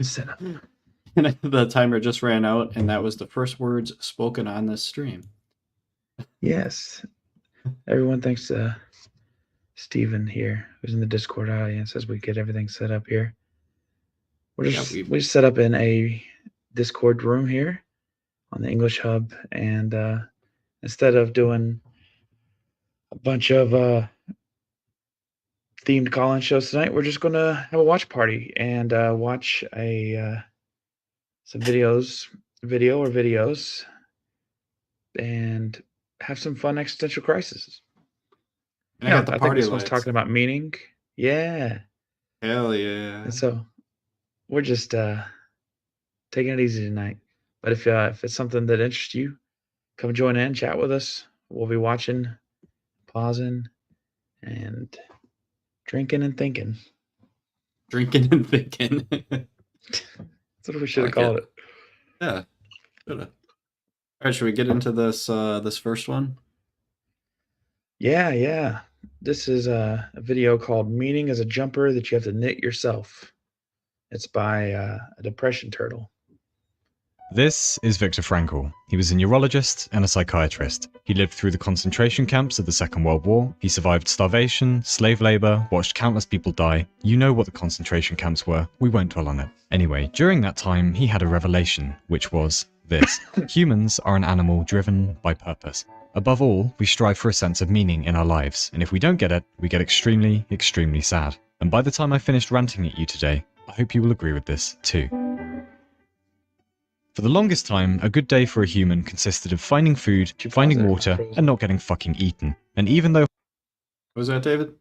Set up. And the timer just ran out, and that was the first words spoken on this stream. Yes. Everyone thanks Steven here, who's in the Discord audience, as we get everything set up here. We just set up in a Discord room here on the English Hub, and instead of doing a bunch of themed call-in shows tonight, we're just going to have a watch party and watch some videos, and have some fun existential crises. And I got the I party think this lights. one's talking about meaning. Yeah. Hell yeah. And so we're just taking it easy tonight. But if it's something that interests you, come join in, chat with us. We'll be watching, pausing, and drinking and thinking. Drinking and thinking. That's what we should have called it. Yeah. Should have. All right, should we get into this this first one? Yeah. This is a video called "Meaning is a Jumper That You Have to Knit Yourself." It's by a depression turtle. This is Viktor Frankl. He was a neurologist and a psychiatrist. He lived through the concentration camps of the Second World War. He survived starvation, slave labor, watched countless people die. You know what the concentration camps were. We won't dwell on it. Anyway, during that time, he had a revelation, which was this. Humans are an animal driven by purpose. Above all, we strive for a sense of meaning in our lives, and if we don't get it, we get extremely, extremely sad. And by the time I finished ranting at you today, I hope you will agree with this too. For the longest time, a good day for a human consisted of finding food, finding water, and not getting fucking eaten. And even though... What was that, David?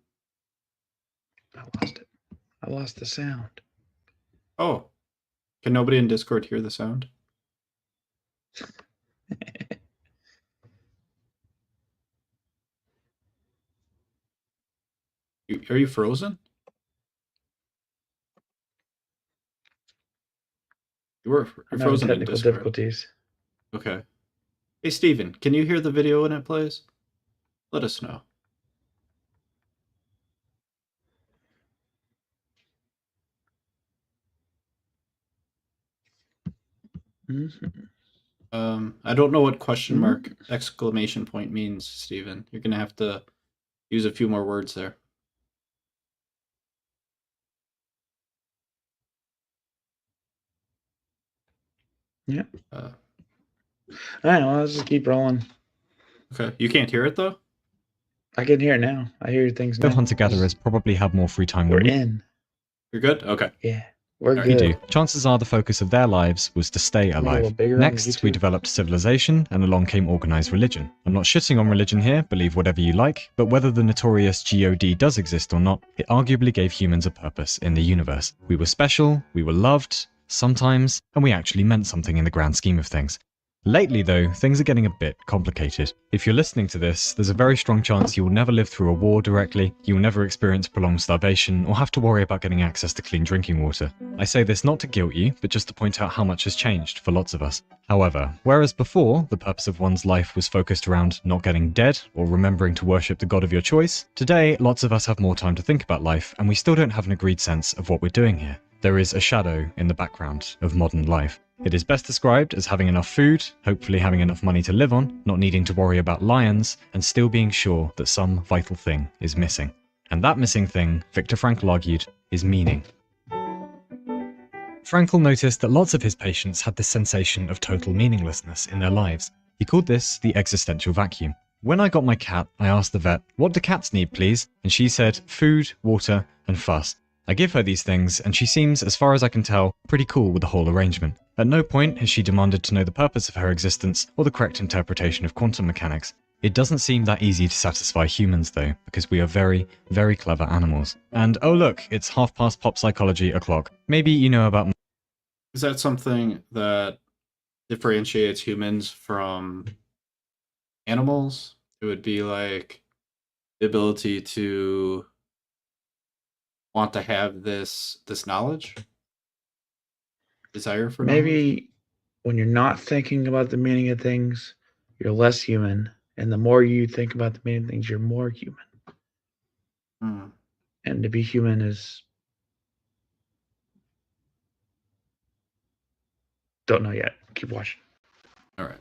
I lost it. I lost the sound. Oh. Can nobody in Discord hear the sound? Are you frozen? You're frozen in technical Discord. difficulties. Okay. Hey, Steven, can you hear the video when it plays? Let us know. Mm-hmm. I don't know what question mark exclamation point means, Steven. You're going to have to use a few more words there. Yeah. All right, well, let's just keep rolling. Okay. You can't hear it, though? I can hear it now. I hear things now. hunter-gatherers probably have more free time than we. We're in. You're good? Okay. Yeah. We're Right. good. We do. Chances are the focus of their lives was to stay alive. Next, we developed civilization, and along came organized religion. I'm not shitting on religion here, believe whatever you like, but whether the notorious God does exist or not, it arguably gave humans a purpose in the universe. We were special, we were loved, sometimes, and we actually meant something in the grand scheme of things. Lately, though, things are getting a bit complicated. If you're listening to this, there's a very strong chance you will never live through a war directly, you will never experience prolonged starvation, or have to worry about getting access to clean drinking water. I say this not to guilt you, but just to point out how much has changed for lots of us. However, whereas before, the purpose of one's life was focused around not getting dead, or remembering to worship the god of your choice, today, lots of us have more time to think about life, and we still don't have an agreed sense of what we're doing here. There is a shadow in the background of modern life. It is best described as having enough food, hopefully having enough money to live on, not needing to worry about lions, and still being sure that some vital thing is missing. And that missing thing, Viktor Frankl argued, is meaning. Frankl noticed that lots of his patients had this sensation of total meaninglessness in their lives. He called this the existential vacuum. When I got my cat, I asked the vet, "What do cats need, please?" And she said, "Food, water, and fuss." I give her these things, and she seems, as far as I can tell, pretty cool with the whole arrangement. At no point has she demanded to know the purpose of her existence or the correct interpretation of quantum mechanics. It doesn't seem that easy to satisfy humans, though, because we are very, very clever animals. And oh look, it's 1:30 pop psychology o'clock. Maybe you know about... Is that something that differentiates humans from animals? It would be like the ability to want to have this knowledge, desire for maybe knowledge? When you're not thinking about the meaning of things, you're less human, and the more you think about the meaning of things, you're more human. And to be human is Don't know yet. Keep watching. All right.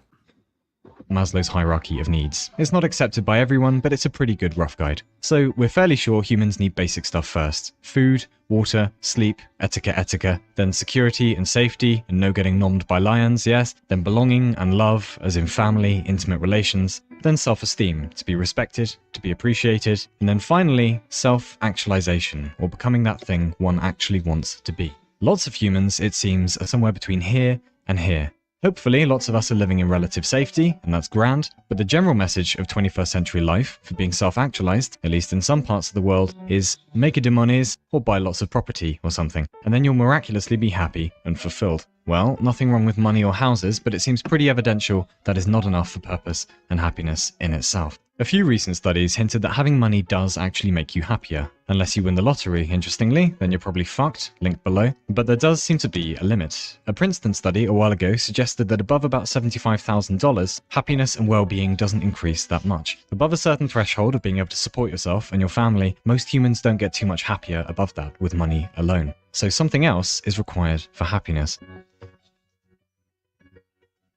Maslow's hierarchy of needs. It's not accepted by everyone, but it's a pretty good rough guide. So we're fairly sure humans need basic stuff first. Food, water, sleep, etika, then security and safety and no getting nommed by lions, yes, then belonging and love, as in family, intimate relations, then self-esteem, to be respected, to be appreciated, and then finally, self-actualization, or becoming that thing one actually wants to be. Lots of humans, it seems, are somewhere between here and here. Hopefully, lots of us are living in relative safety, and that's grand, but the general message of 21st century life, for being self-actualized, at least in some parts of the world, is make a demonies or buy lots of property or something, and then you'll miraculously be happy and fulfilled. Well, nothing wrong with money or houses, but it seems pretty evidential that is not enough for purpose and happiness in itself. A few recent studies hinted that having money does actually make you happier. Unless you win the lottery, interestingly, then you're probably fucked, link below. But there does seem to be a limit. A Princeton study a while ago suggested that above about $75,000, happiness and well-being doesn't increase that much. Above a certain threshold of being able to support yourself and your family, most humans don't get too much happier above that with money alone. So something else is required for happiness.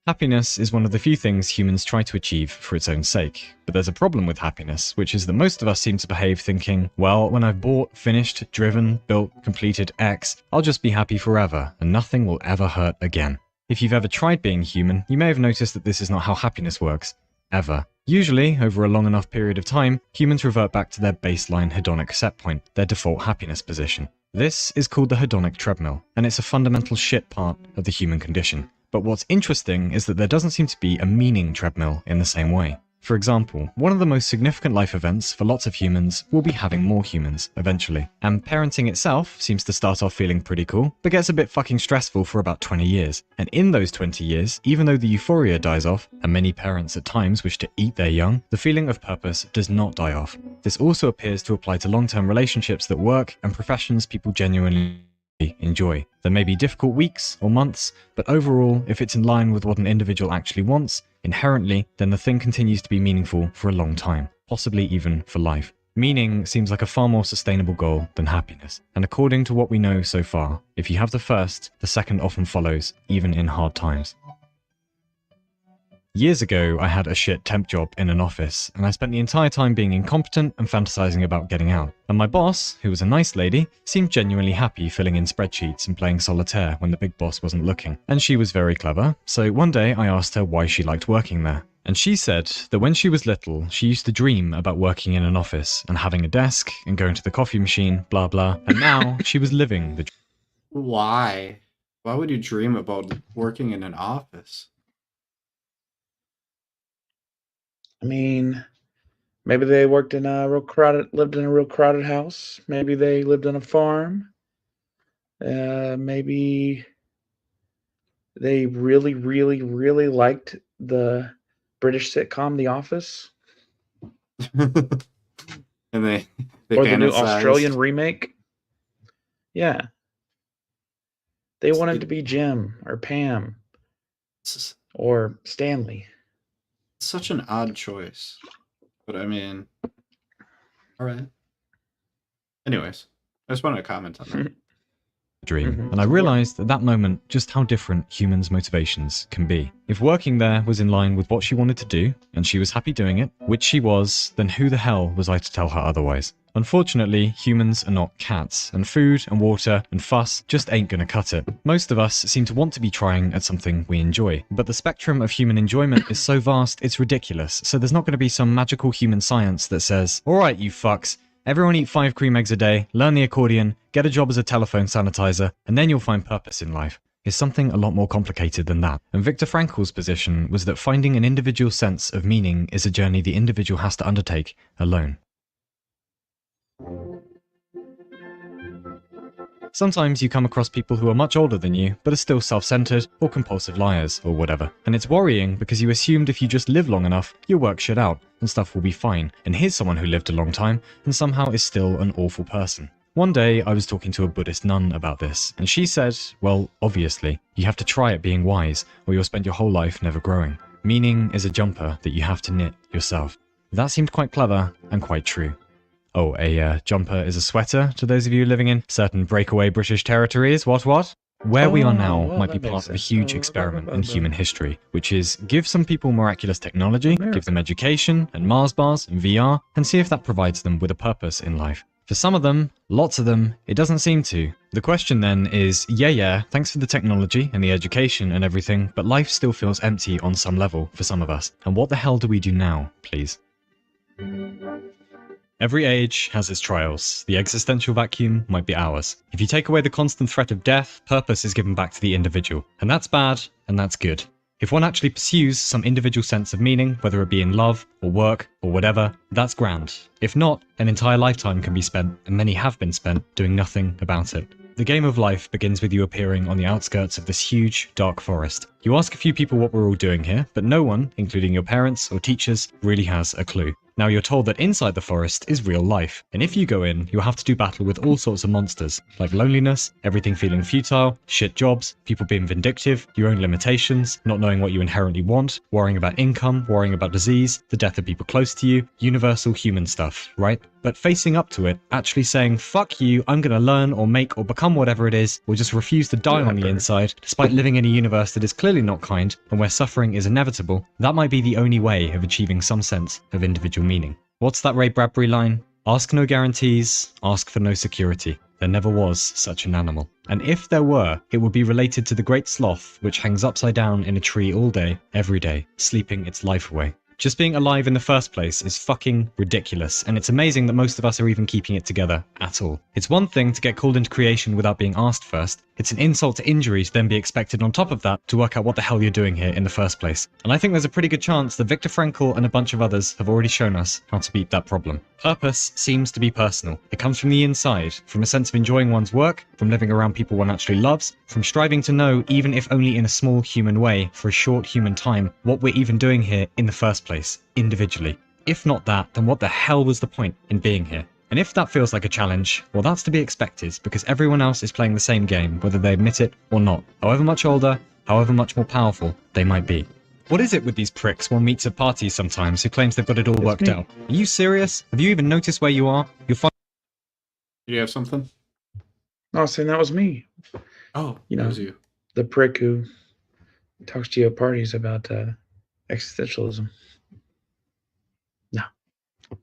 Happiness is one of the few things humans try to achieve for its own sake. But there's a problem with happiness, which is that most of us seem to behave thinking, well, when I've bought, finished, driven, built, completed X, I'll just be happy forever, and nothing will ever hurt again. If you've ever tried being human, you may have noticed that this is not how happiness works. Ever. Usually, over a long enough period of time, humans revert back to their baseline hedonic set point, their default happiness position. This is called the hedonic treadmill, and it's a fundamental shit part of the human condition. But what's interesting is that there doesn't seem to be a meaning treadmill in the same way. For example, one of the most significant life events for lots of humans will be having more humans eventually. And parenting itself seems to start off feeling pretty cool, but gets a bit fucking stressful for about 20 years. And in those 20 years, even though the euphoria dies off, and many parents at times wish to eat their young, the feeling of purpose does not die off. This also appears to apply to long-term relationships that work and professions people genuinely enjoy. There may be difficult weeks or months, but overall, if it's in line with what an individual actually wants, inherently, then the thing continues to be meaningful for a long time, possibly even for life. Meaning seems like a far more sustainable goal than happiness. And according to what we know so far, if you have the first, the second often follows, even in hard times. Years ago, I had a shit temp job in an office, and I spent the entire time being incompetent and fantasizing about getting out. And my boss, who was a nice lady, seemed genuinely happy filling in spreadsheets and playing solitaire when the big boss wasn't looking. And she was very clever, so one day I asked her why she liked working there. And she said that when she was little, she used to dream about working in an office and having a desk and going to the coffee machine, blah blah, and now she was living the dream. Why? Why would you dream about working in an office? I mean, maybe they lived in a real crowded house. Maybe they lived on a farm. Maybe they really, really, really liked the British sitcom The Office. And they or the new Australian remake. Yeah. They wanted to be Jim or Pam or Stanley. Such an odd choice, but I mean, all right. Anyways, I just wanted to comment on that. Dream, and I realized at that moment just how different humans' motivations can be. If working there was in line with what she wanted to do, and she was happy doing it, which she was, then who the hell was I to tell her otherwise? Unfortunately, humans are not cats, and food and water and fuss just ain't gonna cut it. Most of us seem to want to be trying at something we enjoy, but the spectrum of human enjoyment is so vast it's ridiculous, so there's not gonna be some magical human science that says, alright you fucks, everyone eat 5 cream eggs a day, learn the accordion, get a job as a telephone sanitizer, and then you'll find purpose in life. It's something a lot more complicated than that. And Viktor Frankl's position was that finding an individual sense of meaning is a journey the individual has to undertake alone. Sometimes you come across people who are much older than you, but are still self-centered or compulsive liars or whatever. And it's worrying because you assumed if you just live long enough, you'll work shit out and stuff will be fine. And here's someone who lived a long time and somehow is still an awful person. One day I was talking to a Buddhist nun about this, and she said, well, obviously, you have to try at being wise or you'll spend your whole life never growing. Meaning is a jumper that you have to knit yourself. That seemed quite clever and quite true. Oh, a jumper is a sweater, to those of you living in certain breakaway British territories, what? Where we are now well, might be that makes part of a sense. huge experiment in human history, which is give some people miraculous technology, give them education and Mars bars and VR, and see if that provides them with a purpose in life. For some of them, lots of them, it doesn't seem to. The question then is, yeah, thanks for the technology and the education and everything, but life still feels empty on some level for some of us. And what the hell do we do now, please? Every age has its trials. The existential vacuum might be ours. If you take away the constant threat of death, purpose is given back to the individual. And that's bad, and that's good. If one actually pursues some individual sense of meaning, whether it be in love, or work, or whatever, that's grand. If not, an entire lifetime can be spent, and many have been spent, doing nothing about it. The game of life begins with you appearing on the outskirts of this huge, dark forest. You ask a few people what we're all doing here, but no one, including your parents or teachers, really has a clue. Now you're told that inside the forest is real life, and if you go in, you'll have to do battle with all sorts of monsters, like loneliness, everything feeling futile, shit jobs, people being vindictive, your own limitations, not knowing what you inherently want, worrying about income, worrying about disease, the death of people close to you, universal human stuff, right? But facing up to it, actually saying, fuck you, I'm gonna learn or make or become whatever it is, or just refuse to die on the inside, despite living in a universe that is clearly not kind, and where suffering is inevitable, that might be the only way of achieving some sense of individual meaning. What's that Ray Bradbury line? Ask no guarantees, ask for no security. There never was such an animal. And if there were, it would be related to the great sloth, which hangs upside down in a tree all day, every day, sleeping its life away. Just being alive in the first place is fucking ridiculous, and it's amazing that most of us are even keeping it together at all. It's one thing to get called into creation without being asked first. It's an insult to injury to then be expected on top of that to work out what the hell you're doing here in the first place. And I think there's a pretty good chance that Viktor Frankl and a bunch of others have already shown us how to beat that problem. Purpose seems to be personal. It comes from the inside, from a sense of enjoying one's work, from living around people one actually loves, from striving to know, even if only in a small human way, for a short human time, what we're even doing here in the first place, individually. If not that, then what the hell was the point in being here? And if that feels like a challenge, well, that's to be expected, because everyone else is playing the same game, whether they admit it or not, however much older, however much more powerful they might be. What is it with these pricks one meets at parties sometimes who claims they've got it all worked out? Are you serious? Have you even noticed where you are? You'll find... Do you have something? I was saying that was me. Oh, you know, that was you. The prick who talks to you at parties about existentialism. No.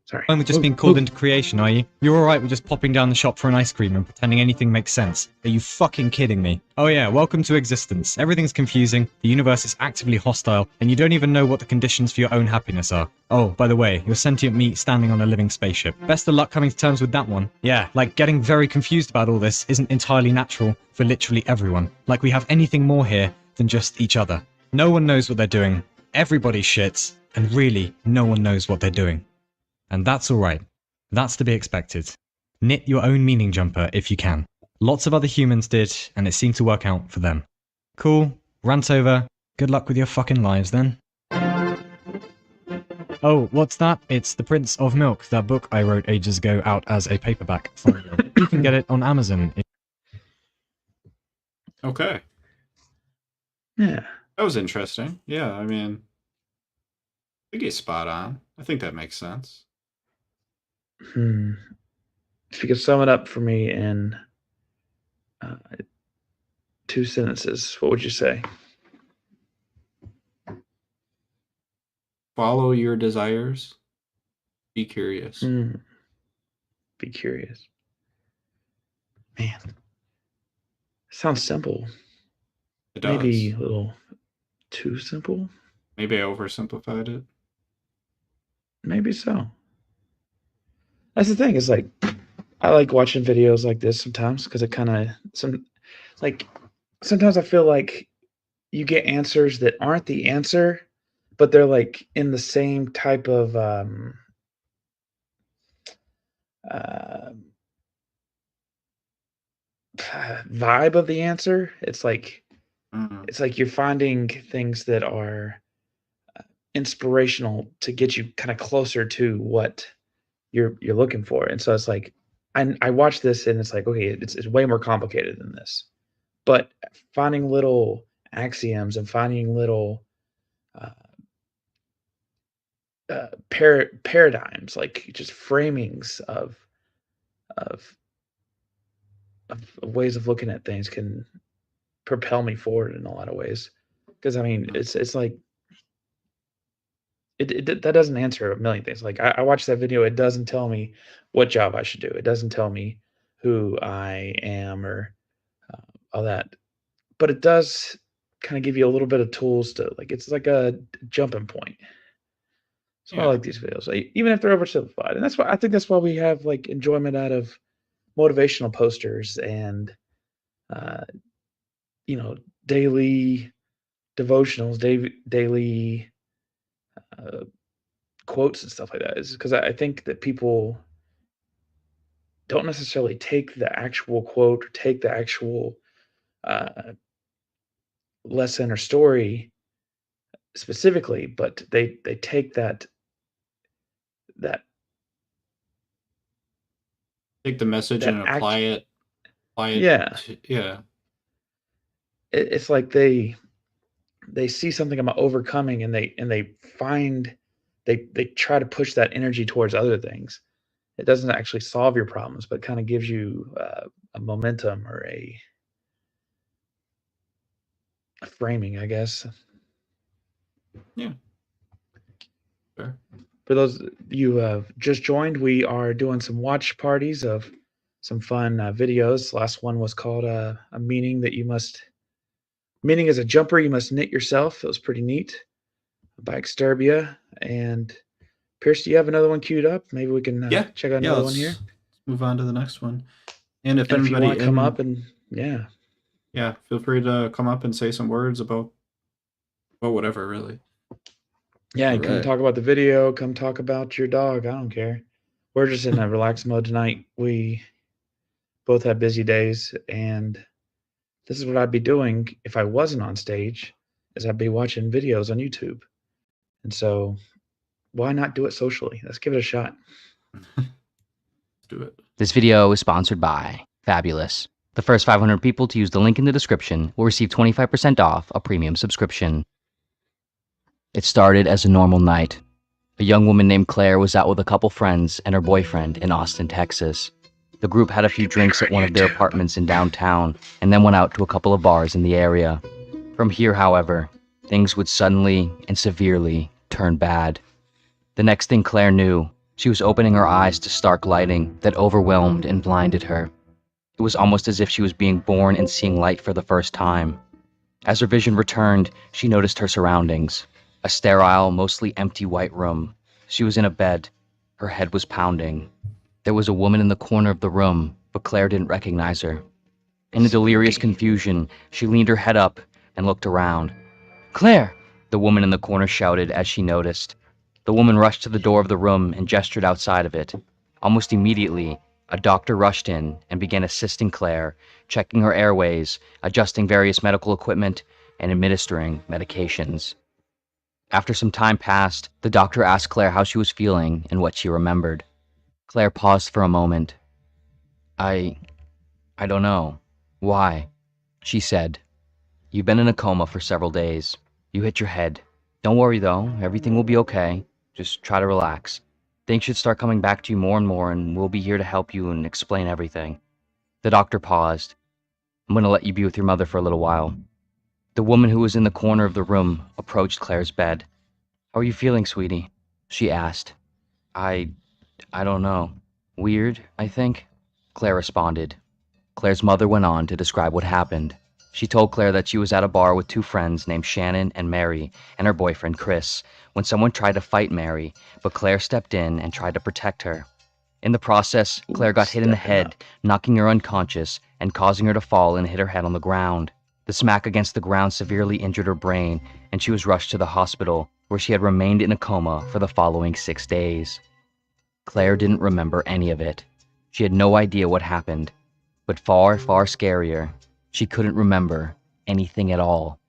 Sorry. Only just being called into creation, are you? You're alright with just popping down the shop for an ice cream and pretending anything makes sense. Are you fucking kidding me? Oh yeah, welcome to existence. Everything's confusing, the universe is actively hostile, and you don't even know what the conditions for your own happiness are. Oh, by the way, you're sentient meat standing on a living spaceship. Best of luck coming to terms with that one. Yeah, like getting very confused about all this isn't entirely natural for literally everyone. Like we have anything more here than just each other. No one knows what they're doing, everybody shits, and really, no one knows what they're doing. And that's alright. That's to be expected. Knit your own meaning jumper if you can. Lots of other humans did, and it seemed to work out for them. Cool. Rant over. Good luck with your fucking lives then. Oh, what's that? It's The Prince of Milk, that book I wrote ages ago out as a paperback. You can get it on Amazon. Okay. Yeah. That was interesting. Yeah, I mean, I think he's spot on. I think that makes sense. If you could sum it up for me in 2 sentences, what would you say? Follow your desires. Be curious. Be curious. Man. Sounds simple. It does. Maybe a little too simple? Maybe I oversimplified it. Maybe so. That's the thing, is like, I like watching videos like this sometimes because it kind of, sometimes I feel like you get answers that aren't the answer, but they're like in the same type of vibe of the answer. It's like you're finding things that are inspirational to get you kind of closer to what you're looking for. And so it's like I watch this and it's like, okay, it's way more complicated than this. But finding little axioms and finding little paradigms, like just framings of ways of looking at things, can propel me forward in a lot of ways. Because I mean, it's like that doesn't answer a million things. Like I watched that video, it doesn't tell me what job I should do. It doesn't tell me who I am or all that. But it does kind of give you a little bit of tools to like. It's like a jumping point. So I like these videos, even if they're oversimplified, and that's why I think that's why we have like enjoyment out of motivational posters and daily devotionals, daily quotes and stuff like that. Is because I think that people don't necessarily take the actual quote or take the actual uh, lesson or story specifically, but they take that take the message and apply it. Yeah. Yeah. It's like they see something about overcoming, and they find they try to push that energy towards other things. It doesn't actually solve your problems, but kind of gives you a momentum or a framing, I guess. Yeah. Sure. For those you have just joined, we are doing some watch parties of some fun videos. Last one was called a meaning that you must. Meaning as a jumper, you must knit yourself. It was pretty neat by Exturbia. And Pierce, do you have another one queued up? Maybe we can check out another one here. Let's move on to the next one. And if you anybody want to come up and feel free to come up and say some words about whatever, really. Yeah, and come talk about the video. Come talk about your dog. I don't care. We're just in a relaxed mode tonight. We both have busy days, and this is what I'd be doing if I wasn't on stage, is I'd be watching videos on YouTube. And so why not do it socially? Let's give it a shot. Let's do it. This video is sponsored by Fabulous. The first 500 people to use the link in the description will receive 25% off a premium subscription. It started as a normal night. A young woman named Claire was out with a couple friends and her boyfriend in Austin, Texas. The group had a few drinks at one of their apartments in downtown and then went out to a couple of bars in the area. From here, however, things would suddenly and severely turn bad. The next thing Claire knew, she was opening her eyes to stark lighting that overwhelmed and blinded her. It was almost as if she was being born and seeing light for the first time. As her vision returned, she noticed her surroundings. A sterile, mostly empty white room. She was in a bed. Her head was pounding. There was a woman in the corner of the room, but Claire didn't recognize her. In a delirious confusion, she leaned her head up and looked around. "Claire!" the woman in the corner shouted as she noticed. The woman rushed to the door of the room and gestured outside of it. Almost immediately, a doctor rushed in and began assisting Claire, checking her airways, adjusting various medical equipment, and administering medications. After some time passed, the doctor asked Claire how she was feeling and what she remembered. Claire paused for a moment. I don't know. Why?" she said. "You've been in a coma for several days. You hit your head. Don't worry though, everything will be okay. Just try to relax. Things should start coming back to you more and more, and we'll be here to help you and explain everything." The doctor paused. "I'm going to let you be with your mother for a little while." The woman who was in the corner of the room approached Claire's bed. "How are you feeling, sweetie?" she asked. I don't know. Weird, I think," Claire responded. Claire's mother went on to describe what happened. She told Claire that she was at a bar with two friends named Shannon and Mary and her boyfriend Chris when someone tried to fight Mary, but Claire stepped in and tried to protect her. In the process, Claire got hit in the head, knocking her unconscious and causing her to fall and hit her head on the ground. The smack against the ground severely injured her brain, and she was rushed to the hospital, where she had remained in a coma for the following 6 days. Claire didn't remember any of it. She had no idea what happened. But far, far scarier, she couldn't remember anything at all.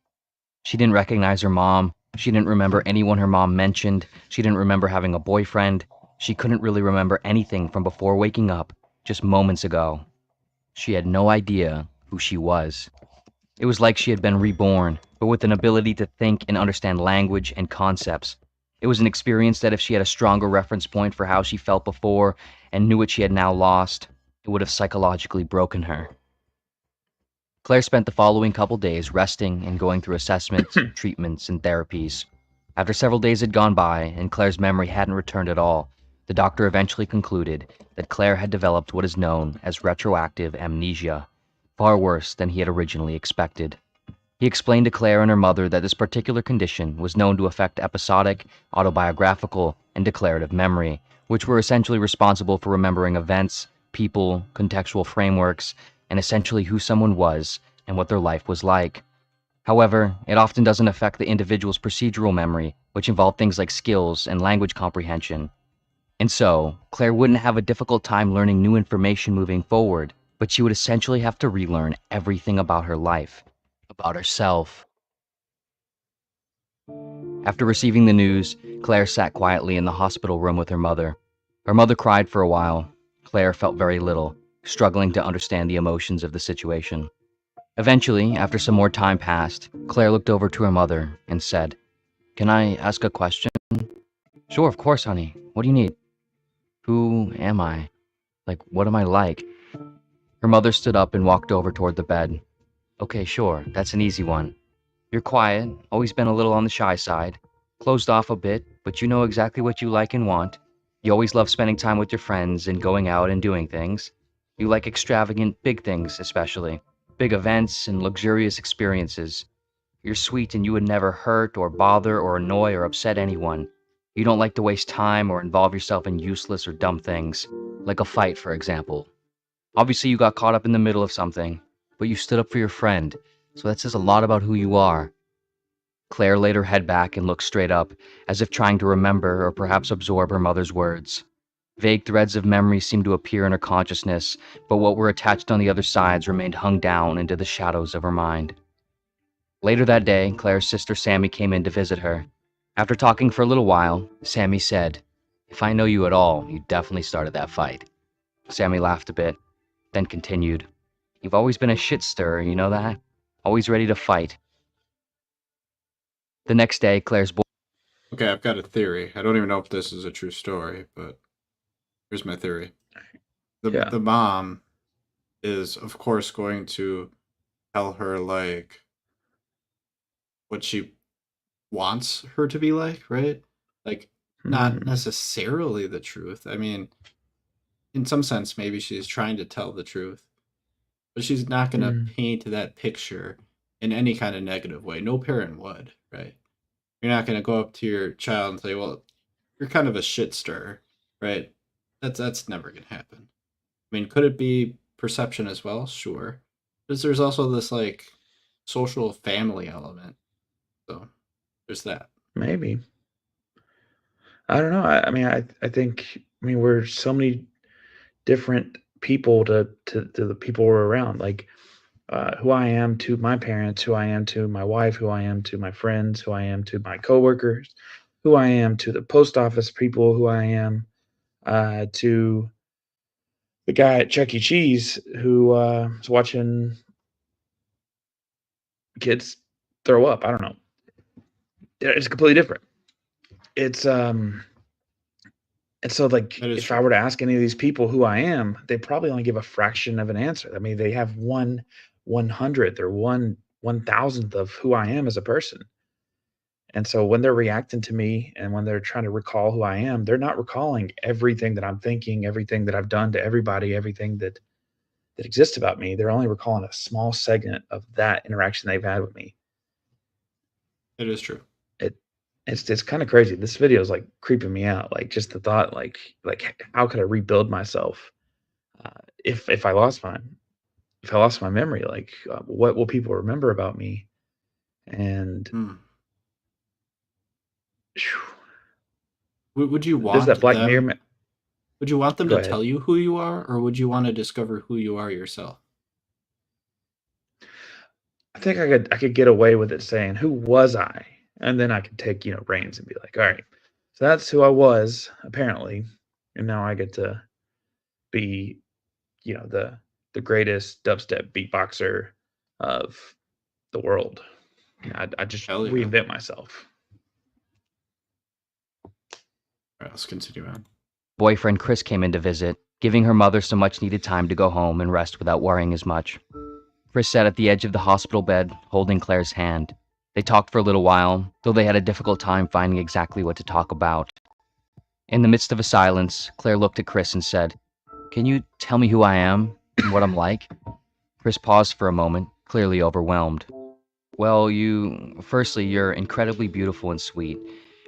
She didn't recognize her mom. She didn't remember anyone her mom mentioned. She didn't remember having a boyfriend. She couldn't really remember anything from before waking up, just moments ago. She had no idea who she was. It was like she had been reborn, but with an ability to think and understand language and concepts. It was an experience that if she had a stronger reference point for how she felt before and knew what she had now lost, it would have psychologically broken her. Claire spent the following couple days resting and going through assessments, treatments, and therapies. After several days had gone by and Claire's memory hadn't returned at all, the doctor eventually concluded that Claire had developed what is known as retroactive amnesia, far worse than he had originally expected. He explained to Claire and her mother that this particular condition was known to affect episodic, autobiographical, and declarative memory, which were essentially responsible for remembering events, people, contextual frameworks, and essentially who someone was and what their life was like. However, it often doesn't affect the individual's procedural memory, which involved things like skills and language comprehension. And so, Claire wouldn't have a difficult time learning new information moving forward, but she would essentially have to relearn everything about her life, about herself. After receiving the news, Claire sat quietly in the hospital room with her mother. Her mother cried for a while. Claire felt very little, struggling to understand the emotions of the situation. Eventually, after some more time passed, Claire looked over to her mother and said, "Can I ask a question?" "Sure, of course, honey. What do you need?" "Who am I? Like, what am I like?" Her mother stood up and walked over toward the bed. "Okay, sure, that's an easy one. You're quiet, always been a little on the shy side, closed off a bit, but you know exactly what you like and want. You always love spending time with your friends and going out and doing things. You like extravagant, big things, especially. Big events and luxurious experiences. You're sweet and you would never hurt or bother or annoy or upset anyone. You don't like to waste time or involve yourself in useless or dumb things, like a fight, for example. Obviously, you got caught up in the middle of something, but you stood up for your friend, so that says a lot about who you are." Claire laid her head back and looked straight up, as if trying to remember or perhaps absorb her mother's words. Vague threads of memory seemed to appear in her consciousness, but what were attached on the other sides remained hung down into the shadows of her mind. Later that day, Claire's sister Sammy came in to visit her. After talking for a little while, Sammy said, "If I know you at all, you definitely started that fight." Sammy laughed a bit, then continued, "You've always been a shit stirrer, you know that? Always ready to fight." The next day, Claire's boy... Okay, I've got a theory. I don't even know if this is a true story, but here's my theory. The mom is, of course, going to tell her, like, what she wants her to be like, right? Like, not necessarily the truth. I mean, in some sense, maybe she's trying to tell the truth, but she's not going to paint that picture in any kind of negative way. No parent would, right? You're not going to go up to your child and say, "Well, you're kind of a shit stirrer," right? That's never going to happen. I mean, could it be perception as well? Sure. But there's also this, like, social family element. So there's that. Maybe. I don't know. I mean, I think, I mean, we're so many different people to the people we're around. Like, who I am to my parents, who I am to my wife, who I am to my friends, who I am to my coworkers, who I am to the post office people, who I am to the guy at Chuck E. Cheese who was watching kids throw up. I don't know. It's completely different. It's and so, like, if I were to ask any of these people who I am, they probably only give a fraction of an answer. I mean, they have 1/100th or 1/1000th of who I am as a person. And so when they're reacting to me and when they're trying to recall who I am, they're not recalling everything that I'm thinking, everything that I've done to everybody, everything that exists about me. They're only recalling a small segment of that interaction they've had with me. It is true. It's kind of crazy. This video is like creeping me out. Like, just the thought, like how could I rebuild myself if I lost my memory? Like, what will people remember about me? And would you want that Black Mirror? Would you want them to tell you who you are, or would you want to discover who you are yourself? I think I could get away with it saying, "Who was I?" And then I could take, reins and be like, "All right, so that's who I was, apparently. And now I get to be, the greatest dubstep beatboxer of the world." I just reinvent myself. All right, let's continue on. Boyfriend Chris came in to visit, giving her mother some much needed time to go home and rest without worrying as much. Chris sat at the edge of the hospital bed, holding Claire's hand. They talked for a little while, though they had a difficult time finding exactly what to talk about. In the midst of a silence, Claire looked at Chris and said, "Can you tell me who I am and what I'm like?" Chris paused for a moment, clearly overwhelmed. "Well, firstly, you're incredibly beautiful and sweet.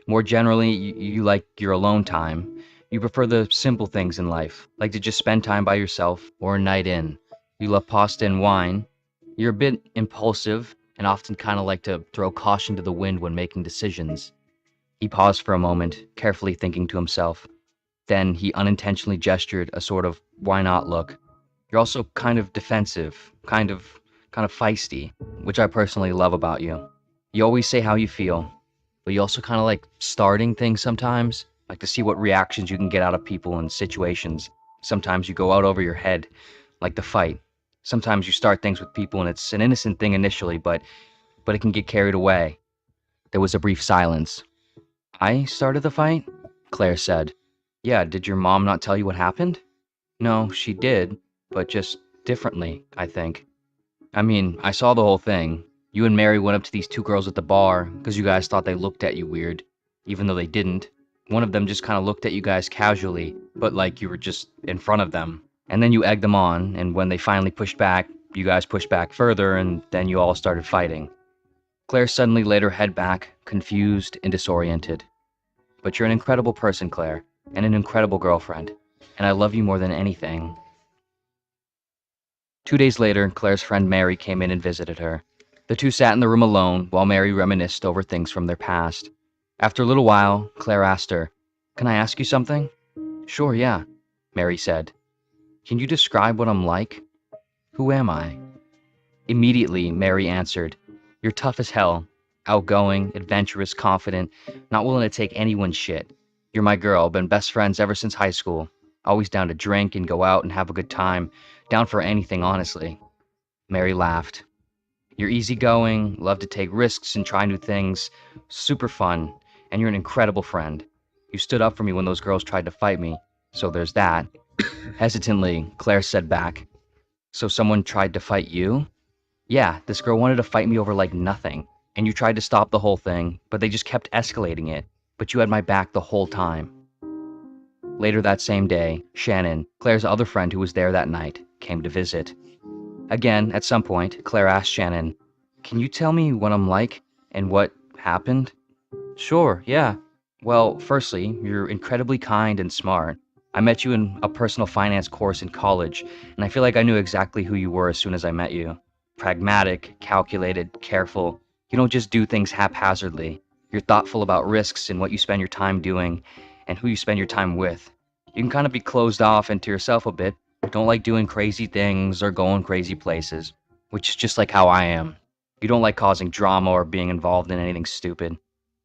More generally, you like your alone time. You prefer the simple things in life, like to just spend time by yourself or a night in. You love pasta and wine. You're a bit impulsive and often kind of like to throw caution to the wind when making decisions." He paused for a moment, carefully thinking to himself. Then he unintentionally gestured a sort of why not look. "You're also kind of defensive, kind of feisty, which I personally love about you. You always say how you feel, but you also kind of like starting things sometimes, like to see what reactions you can get out of people and situations. Sometimes you go out over your head, like the fight. Sometimes you start things with people and it's an innocent thing initially, but it can get carried away." There was a brief silence. "I started the fight?" Claire said. "Yeah, did your mom not tell you what happened?" "No, she did, but just differently, I think. I mean, I saw the whole thing. You and Mary went up to these two girls at the bar because you guys thought they looked at you weird, even though they didn't. One of them just kind of looked at you guys casually, but like you were just in front of them. And then you egged them on, and when they finally pushed back, you guys pushed back further, and then you all started fighting." Claire suddenly laid her head back, confused and disoriented. "But you're an incredible person, Claire, and an incredible girlfriend, and I love you more than anything." 2 days later, Claire's friend Mary came in and visited her. The two sat in the room alone while Mary reminisced over things from their past. After a little while, Claire asked her, "Can I ask you something?" "Sure, yeah," Mary said. "Can you describe what I'm like? Who am I?" Immediately, Mary answered, "You're tough as hell. Outgoing, adventurous, confident, not willing to take anyone's shit. You're my girl, been best friends ever since high school. Always down to drink and go out and have a good time. Down for anything, honestly." Mary laughed. "You're easygoing, love to take risks and try new things. Super fun, and you're an incredible friend. You stood up for me when those girls tried to fight me, so there's that." Hesitantly, Claire said back, "So someone tried to fight you?" "Yeah, this girl wanted to fight me over like nothing, and you tried to stop the whole thing, but they just kept escalating it. But you had my back the whole time." Later that same day, Shannon, Claire's other friend who was there that night, came to visit. Again, at some point, Claire asked Shannon, "Can you tell me what I'm like and what happened?" "Sure, yeah. Well, firstly, you're incredibly kind and smart. I met you in a personal finance course in college, and I feel like I knew exactly who you were as soon as I met you. Pragmatic, calculated, careful. You don't just do things haphazardly. You're thoughtful about risks and what you spend your time doing and who you spend your time with. You can kind of be closed off into yourself a bit. Don't like doing crazy things or going crazy places, which is just like how I am. You don't like causing drama or being involved in anything stupid.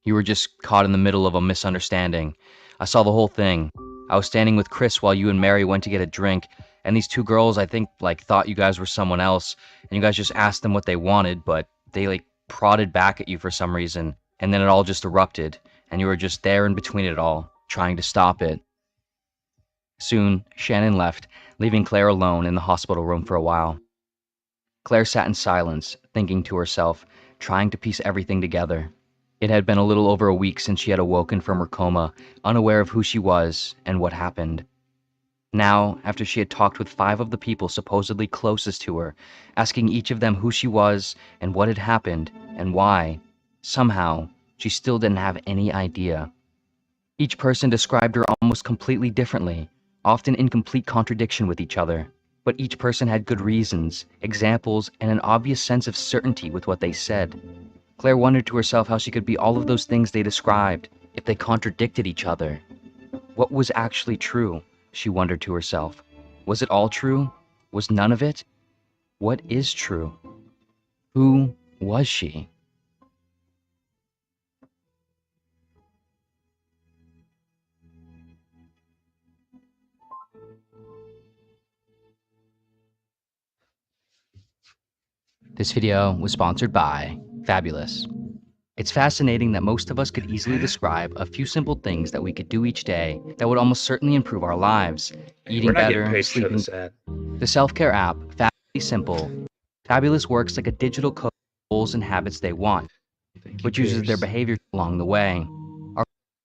You were just caught in the middle of a misunderstanding. I saw the whole thing. I was standing with Chris while you and Mary went to get a drink, and these two girls, I think, thought you guys were someone else, and you guys just asked them what they wanted, but they, prodded back at you for some reason, and then it all just erupted, and you were just there in between it all, trying to stop it." Soon, Shannon left, leaving Claire alone in the hospital room for a while. Claire sat in silence, thinking to herself, trying to piece everything together. It had been a little over a week since she had awoken from her coma, unaware of who she was and what happened. Now, after she had talked with 5 of the people supposedly closest to her, asking each of them who she was and what had happened and why, somehow, she still didn't have any idea. Each person described her almost completely differently, often in complete contradiction with each other. But each person had good reasons, examples, and an obvious sense of certainty with what they said. Claire wondered to herself how she could be all of those things they described, if they contradicted each other. What was actually true, she wondered to herself. Was it all true? Was none of it? What is true? Who was she? This video was sponsored by Fabulous. It's fascinating that most of us could easily describe a few simple things that we could do each day that would almost certainly improve our lives. Eating better, sleeping. The self-care app, Fabulously Simple, Fabulous works like a digital code of goals and habits they want, which uses their behavior along the way.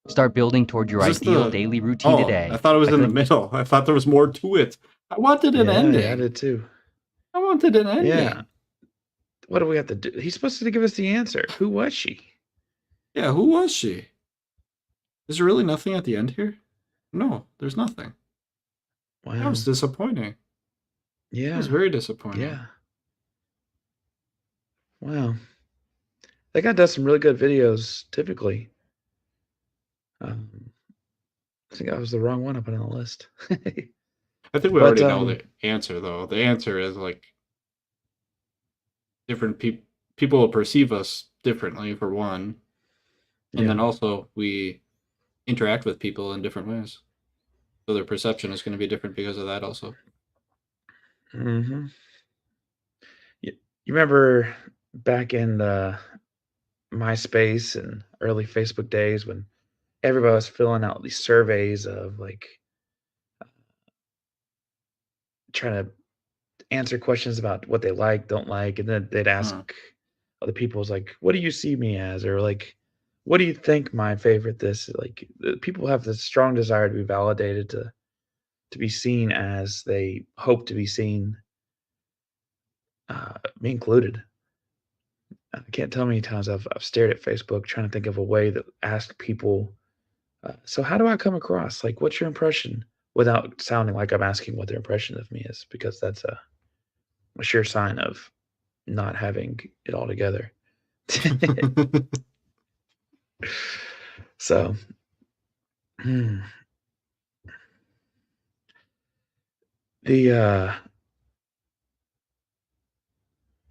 Start building toward your ideal daily routine today. I thought it was in the middle. I thought there was more to it. I wanted an ending. Yeah, I did too. I wanted an ending. Yeah. What do we have to do? He's supposed to give us the answer. Who was she? Yeah, who was she? Is there really nothing at the end here? No, there's nothing. Wow. That was disappointing. Yeah. It was very disappointing. Yeah. Wow. That guy does some really good videos, typically. I think I was the wrong one up on the list. I think we already know the answer, though. The answer is like different people will perceive us differently, for one. And then also we interact with people in different ways. So their perception is going to be different because of that also. Mm-hmm. You remember back in the MySpace and early Facebook days when everybody was filling out these surveys of like trying to answer questions about what they like, don't like, and then they'd ask other people, like, what do you see me as? Or like, what do you think my favorite this? Like, people have this strong desire to be validated, to be seen as they hope to be seen, me included. I can't tell how many times I've stared at Facebook trying to think of a way that ask people, so how do I come across? Like, what's your impression? Without sounding like I'm asking what their impression of me is, because that's a sure sign of not having it all together. So,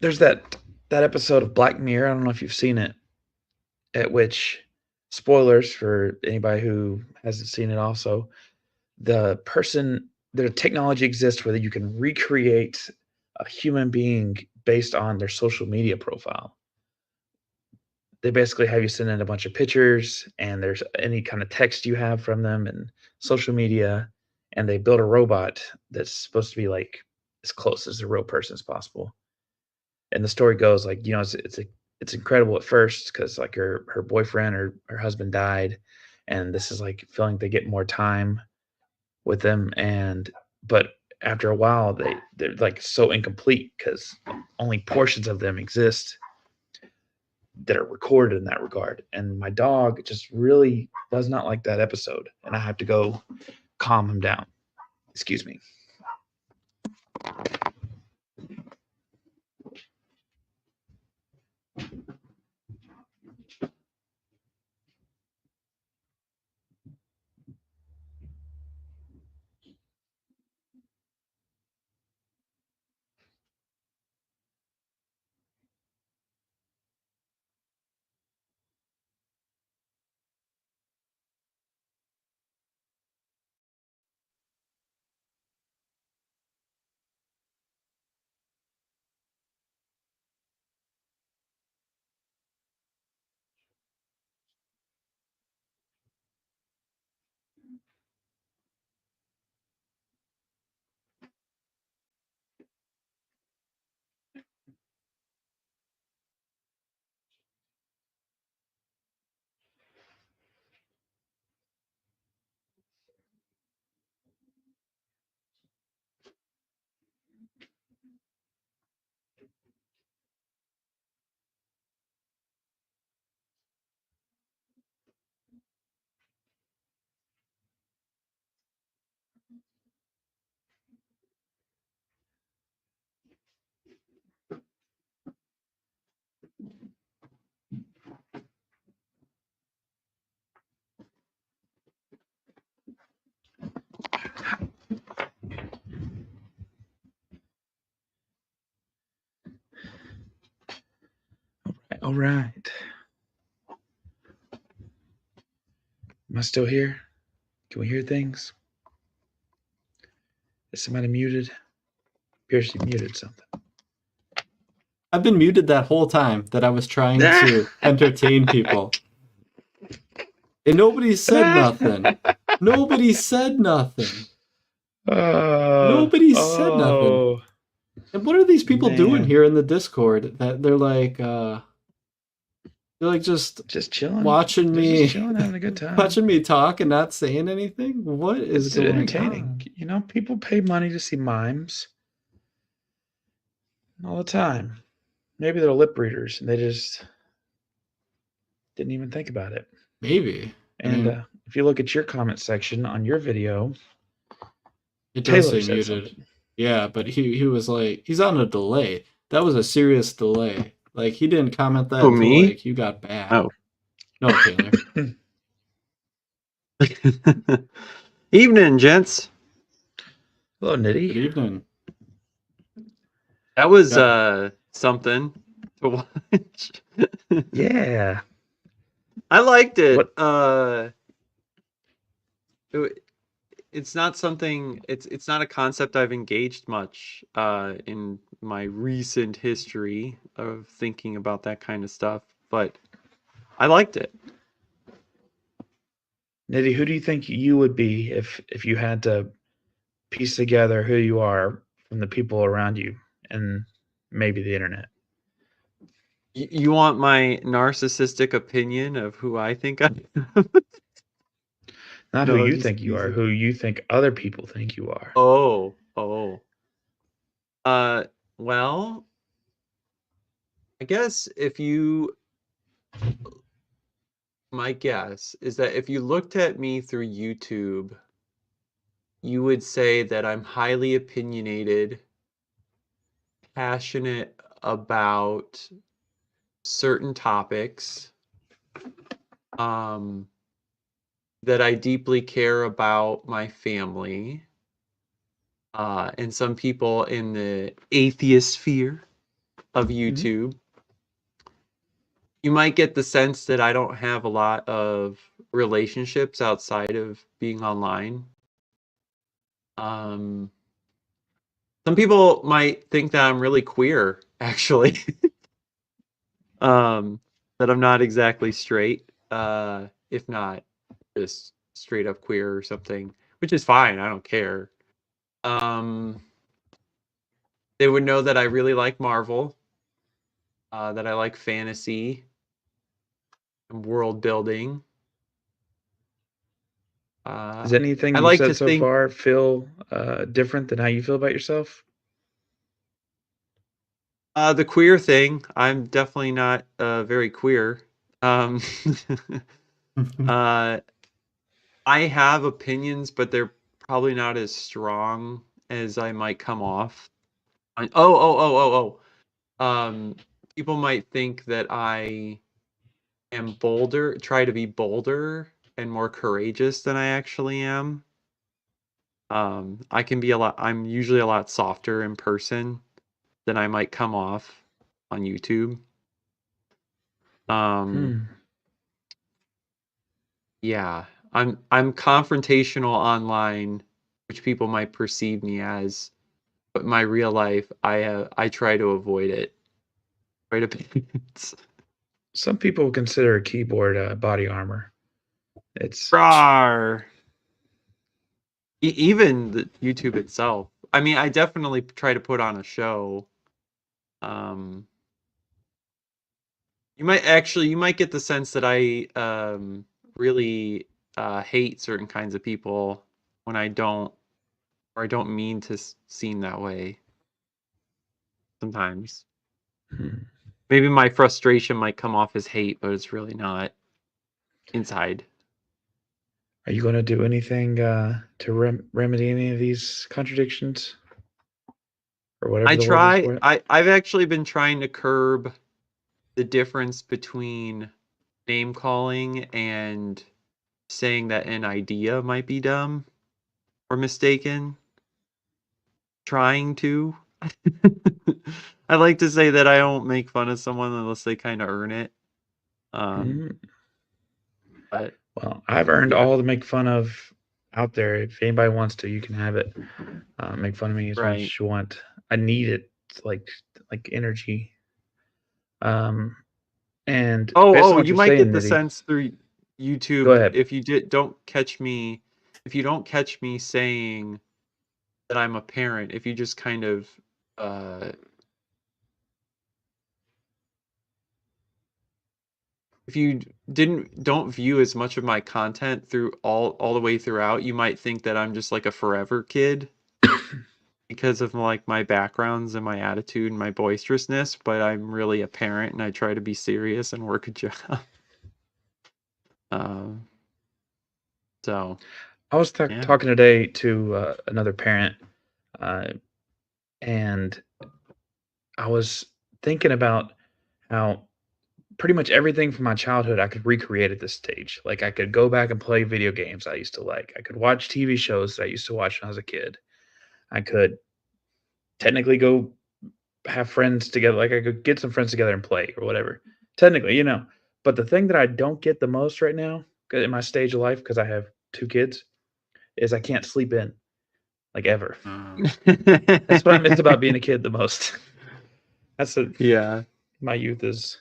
there's that episode of Black Mirror. I don't know if you've seen it, at which, spoilers for anybody who hasn't seen it also, the technology exists where you can recreate a human being based on their social media profile. They basically have you send in a bunch of pictures and there's any kind of text you have from them and social media, and they build a robot that's supposed to be like as close as a real person as possible. And the story goes like, it's incredible at first because like her boyfriend or her husband died, and this is like feeling they get more time with them, but after a while they're like so incomplete because only portions of them exist that are recorded in that regard. And my dog just really does not like that episode, and I have to go calm him down. Excuse me. All right. Am I still here? Can we hear things? Is somebody muted? Pierce, you muted something. I've been muted that whole time that I was trying to entertain people. And nobody said nothing. Nobody said nothing. Nobody said nothing. And what are these people doing here in the Discord? That they're like just chilling, watching me, just chilling, having a good time, watching me talk and not saying anything. What is going entertaining? on? You know, people pay money to see mimes all the time. Maybe they're lip readers and they just didn't even think about it. Maybe. And if you look at your comment section on your video, it does say muted. Yeah, but he was like, he's on a delay. That was a serious delay. Like, he didn't comment that until me? like you got back. Oh. No, Taylor. Evening, gents. Hello, Nitty. Good evening. That was something to watch. Yeah. I liked it. What? It's not something, it's not a concept I've engaged much in my recent history of thinking about that kind of stuff, but I liked it. Nitty, who do you think you would be if you had to piece together who you are from the people around you and maybe the internet? You want my narcissistic opinion of who I think I am? Not who you think you are, who you think other people think you are. Oh. Well, I guess my guess is that if you looked at me through YouTube, you would say that I'm highly opinionated, passionate about certain topics, that I deeply care about my family, and some people in the atheist sphere of YouTube. You might get the sense that I don't have a lot of relationships outside of being online. Some people might think that I'm really queer, actually. That I'm not exactly straight, if not just straight up queer or something, which is fine. I don't care. They would know that I really like Marvel, that I like fantasy and world building. Does anything you said so far feel different than how you feel about yourself? The queer thing, I'm definitely not very queer. I have opinions, but they're probably not as strong as I might come off. People might think that I am bolder, try to be bolder and more courageous than I actually am. I'm usually a lot softer in person than I might come off on YouTube. Yeah, I'm confrontational online, which people might perceive me as, but in my real life, I try to avoid it. Some people consider a keyboard body armor. It's even the YouTube itself. I mean, I definitely try to put on a show. You might get the sense that I really hate certain kinds of people when I don't mean to seem that way. Sometimes. Maybe my frustration might come off as hate, but it's really not inside. Are you going to do anything to remedy any of these contradictions? Or whatever I've actually been trying to curb the difference between name calling and saying that an idea might be dumb or mistaken. Trying to. I like to say that I don't make fun of someone unless they kind of earn it. But well, I've earned all the make fun of out there. If anybody wants to, you can have it. Make fun of me as much as you want. I need it, like energy. And you might get the sense through YouTube. Go ahead. If you don't catch me saying that I'm a parent, if you just kind of if you don't view as much of my content through all the way throughout, you might think that I'm just like a forever kid because of like my backgrounds and my attitude and my boisterousness, but I'm really a parent and I try to be serious and work a job. So I was talking today to another parent, and I was thinking about how pretty much everything from my childhood I could recreate at this stage. Like I could go back and play video games I used to like. I could watch TV shows that I used to watch when I was a kid. I could technically go have friends together. Like I could get some friends together and play or whatever. Technically, But the thing that I don't get the most right now in my stage of life, because I have 2 kids, is I can't sleep in, like ever. That's what I miss about being a kid the most. My youth is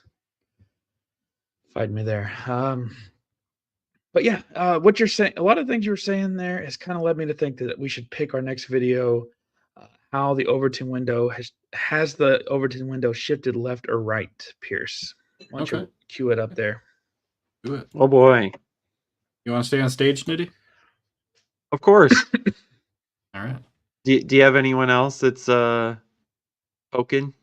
fighting me there. But yeah, what you're saying, a lot of things you were saying there has kind of led me to think that we should pick our next video. How the Overton window has the Overton window shifted left or right, Pierce? Why don't you cue it up there? Do it. Oh boy. You want to stay on stage, Nitty? Of course. All right. Do you have anyone else that's poking?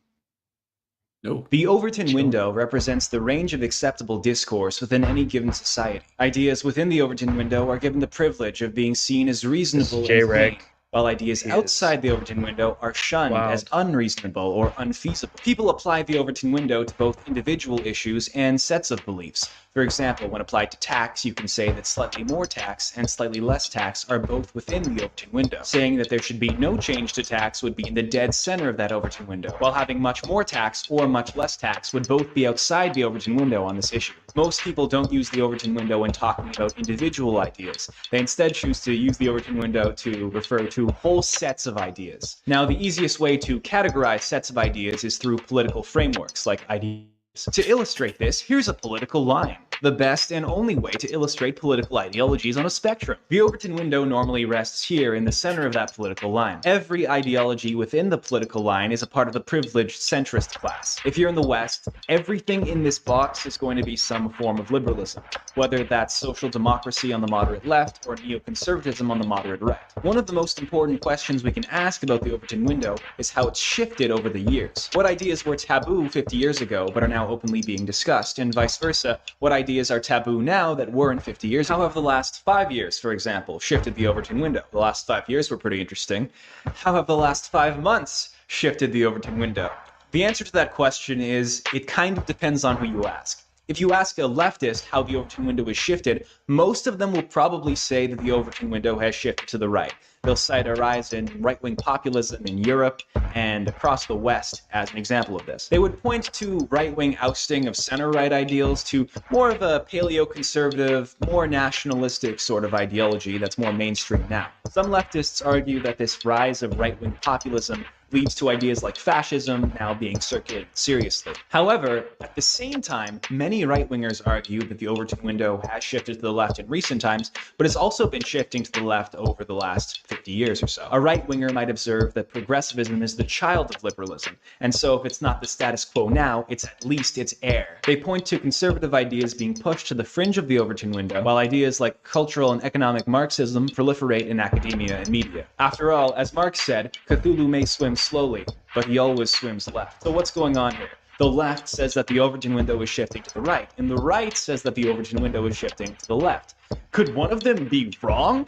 No. The Overton window represents the range of acceptable discourse within any given society. Ideas within the Overton window are given the privilege of being seen as reasonable and clean, while ideas outside the Overton window are shunned as unreasonable or unfeasible. People apply the Overton window to both individual issues and sets of beliefs. For example, when applied to tax, you can say that slightly more tax and slightly less tax are both within the Overton window. Saying that there should be no change to tax would be in the dead center of that Overton window, while having much more tax or much less tax would both be outside the Overton window on this issue. Most people don't use the Overton window when talking about individual ideas. They instead choose to use the Overton window to refer to whole sets of ideas. Now, the easiest way to categorize sets of ideas is through political frameworks like ideas. To illustrate this, here's a political line. The best and only way to illustrate political ideologies on a spectrum. The Overton window normally rests here in the center of that political line. Every ideology within the political line is a part of the privileged centrist class. If you're in the West, everything in this box is going to be some form of liberalism, whether that's social democracy on the moderate left or neoconservatism on the moderate right. One of the most important questions we can ask about the Overton window is how it's shifted over the years. What ideas were taboo 50 years ago but are now openly being discussed, and vice versa, what ideas are taboo now that weren't 50 years ago? How have the last 5 years, for example, shifted the Overton window? The last 5 years were pretty interesting. How have the last 5 months shifted the Overton window? The answer to that question is, it kind of depends on who you ask. If you ask a leftist how the Overton window is shifted, most of them will probably say that the Overton window has shifted to the right. They'll cite a rise in right-wing populism in Europe and across the West as an example of this. They would point to right-wing ousting of center-right ideals to more of a paleo-conservative, more nationalistic sort of ideology that's more mainstream now. Some leftists argue that this rise of right-wing populism leads to ideas like fascism now being circulated seriously. However, at the same time, many right-wingers argue that the Overton window has shifted to the left in recent times, but has also been shifting to the left over the last 50 years or so. A right-winger might observe that progressivism is the child of liberalism, and so if it's not the status quo now, it's at least its heir. They point to conservative ideas being pushed to the fringe of the Overton window, while ideas like cultural and economic Marxism proliferate in academia and media. After all, as Marx said, Cthulhu may swim slowly, but he always swims left. So what's going on here? The left says that the Overton window is shifting to the right, and the right says that the Overton window is shifting to the left. Could one of them be wrong?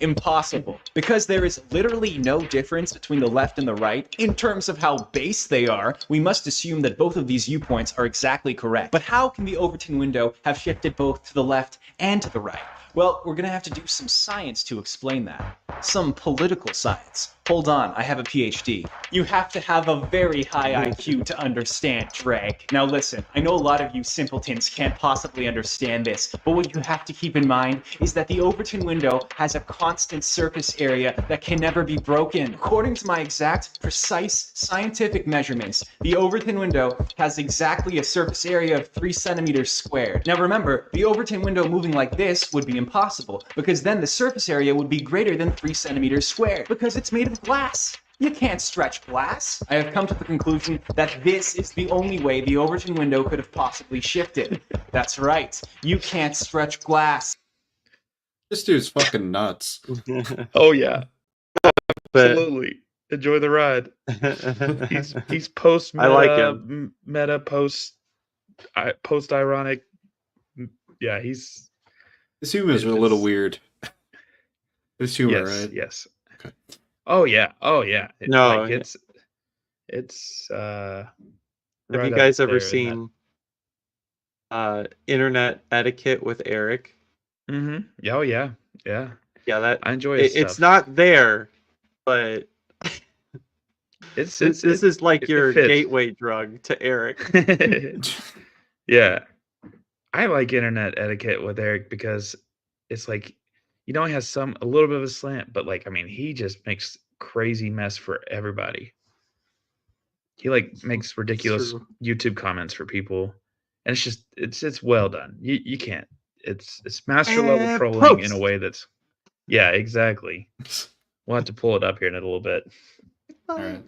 Impossible, because there is literally no difference between the left and the right. In terms of how base they are, we must assume that both of these viewpoints are exactly correct. But how can the Overton window have shifted both to the left and to the right? Well, we're going to have to do some science to explain that. Some political science. Hold on, I have a PhD. You have to have a very high IQ to understand drag. Now listen, I know a lot of you simpletons can't possibly understand this, but what you have to keep in mind is that the Overton window has a constant surface area that can never be broken. According to my exact, precise scientific measurements, the Overton window has exactly a surface area of 3 centimeters squared. Now remember, the Overton window moving like this would be impossible, because then the surface area would be greater than 3 centimeters squared, because it's made of glass. You can't stretch glass. I have come to the conclusion that this is the only way the Overton window could have possibly shifted. That's right. You can't stretch glass. This dude's fucking nuts. Oh yeah, absolutely. Enjoy the ride. He's post meta, I like him. Meta post ironic. Yeah, his humor is a little weird. His humor, yes, right? Yes. Okay. Oh yeah. No, like it's have right you guys up ever there in seen Internet Etiquette with Eric? Mm-hmm. Oh yeah. Yeah, that I enjoy his it's stuff. not there, but this is like your gateway drug to Eric. Yeah. I like Internet Etiquette with Eric because it's like, he has a little bit of a slant, but like, I mean, he just makes crazy mess for everybody. He like makes ridiculous YouTube comments for people, and it's just it's well done. You can't. It's master level trolling in a way that's, yeah, exactly. We'll have to pull it up here in a little bit. All right.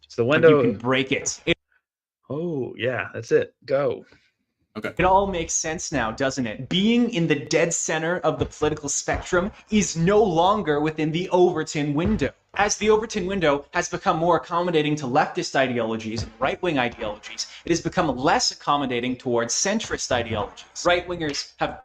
So the window, you can break it. Oh yeah, that's it. Go. Okay. It all makes sense now, doesn't it? Being in the dead center of the political spectrum is no longer within the Overton window. As the Overton window has become more accommodating to leftist ideologies and right-wing ideologies, it has become less accommodating towards centrist ideologies. Right-wingers have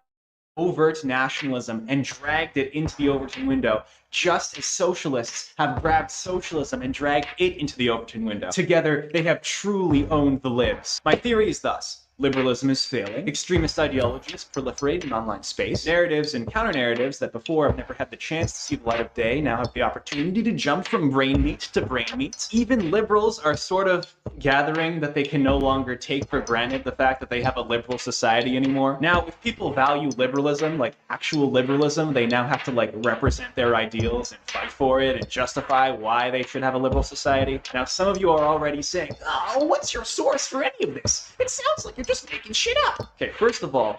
overt nationalism and dragged it into the Overton window, just as socialists have grabbed socialism and dragged it into the Overton window. Together, they have truly owned the libs. My theory is thus: liberalism is failing. Extremist ideologies proliferate in online space. Narratives and counter-narratives that before have never had the chance to see the light of day now have the opportunity to jump from brain meat to brain meat. Even liberals are sort of gathering that they can no longer take for granted the fact that they have a liberal society anymore. Now, if people value liberalism, like actual liberalism, they now have to like represent their ideals and fight for it and justify why they should have a liberal society. Now, some of you are already saying, oh, what's your source for any of this? It sounds like you're just making shit up. Okay, first of all,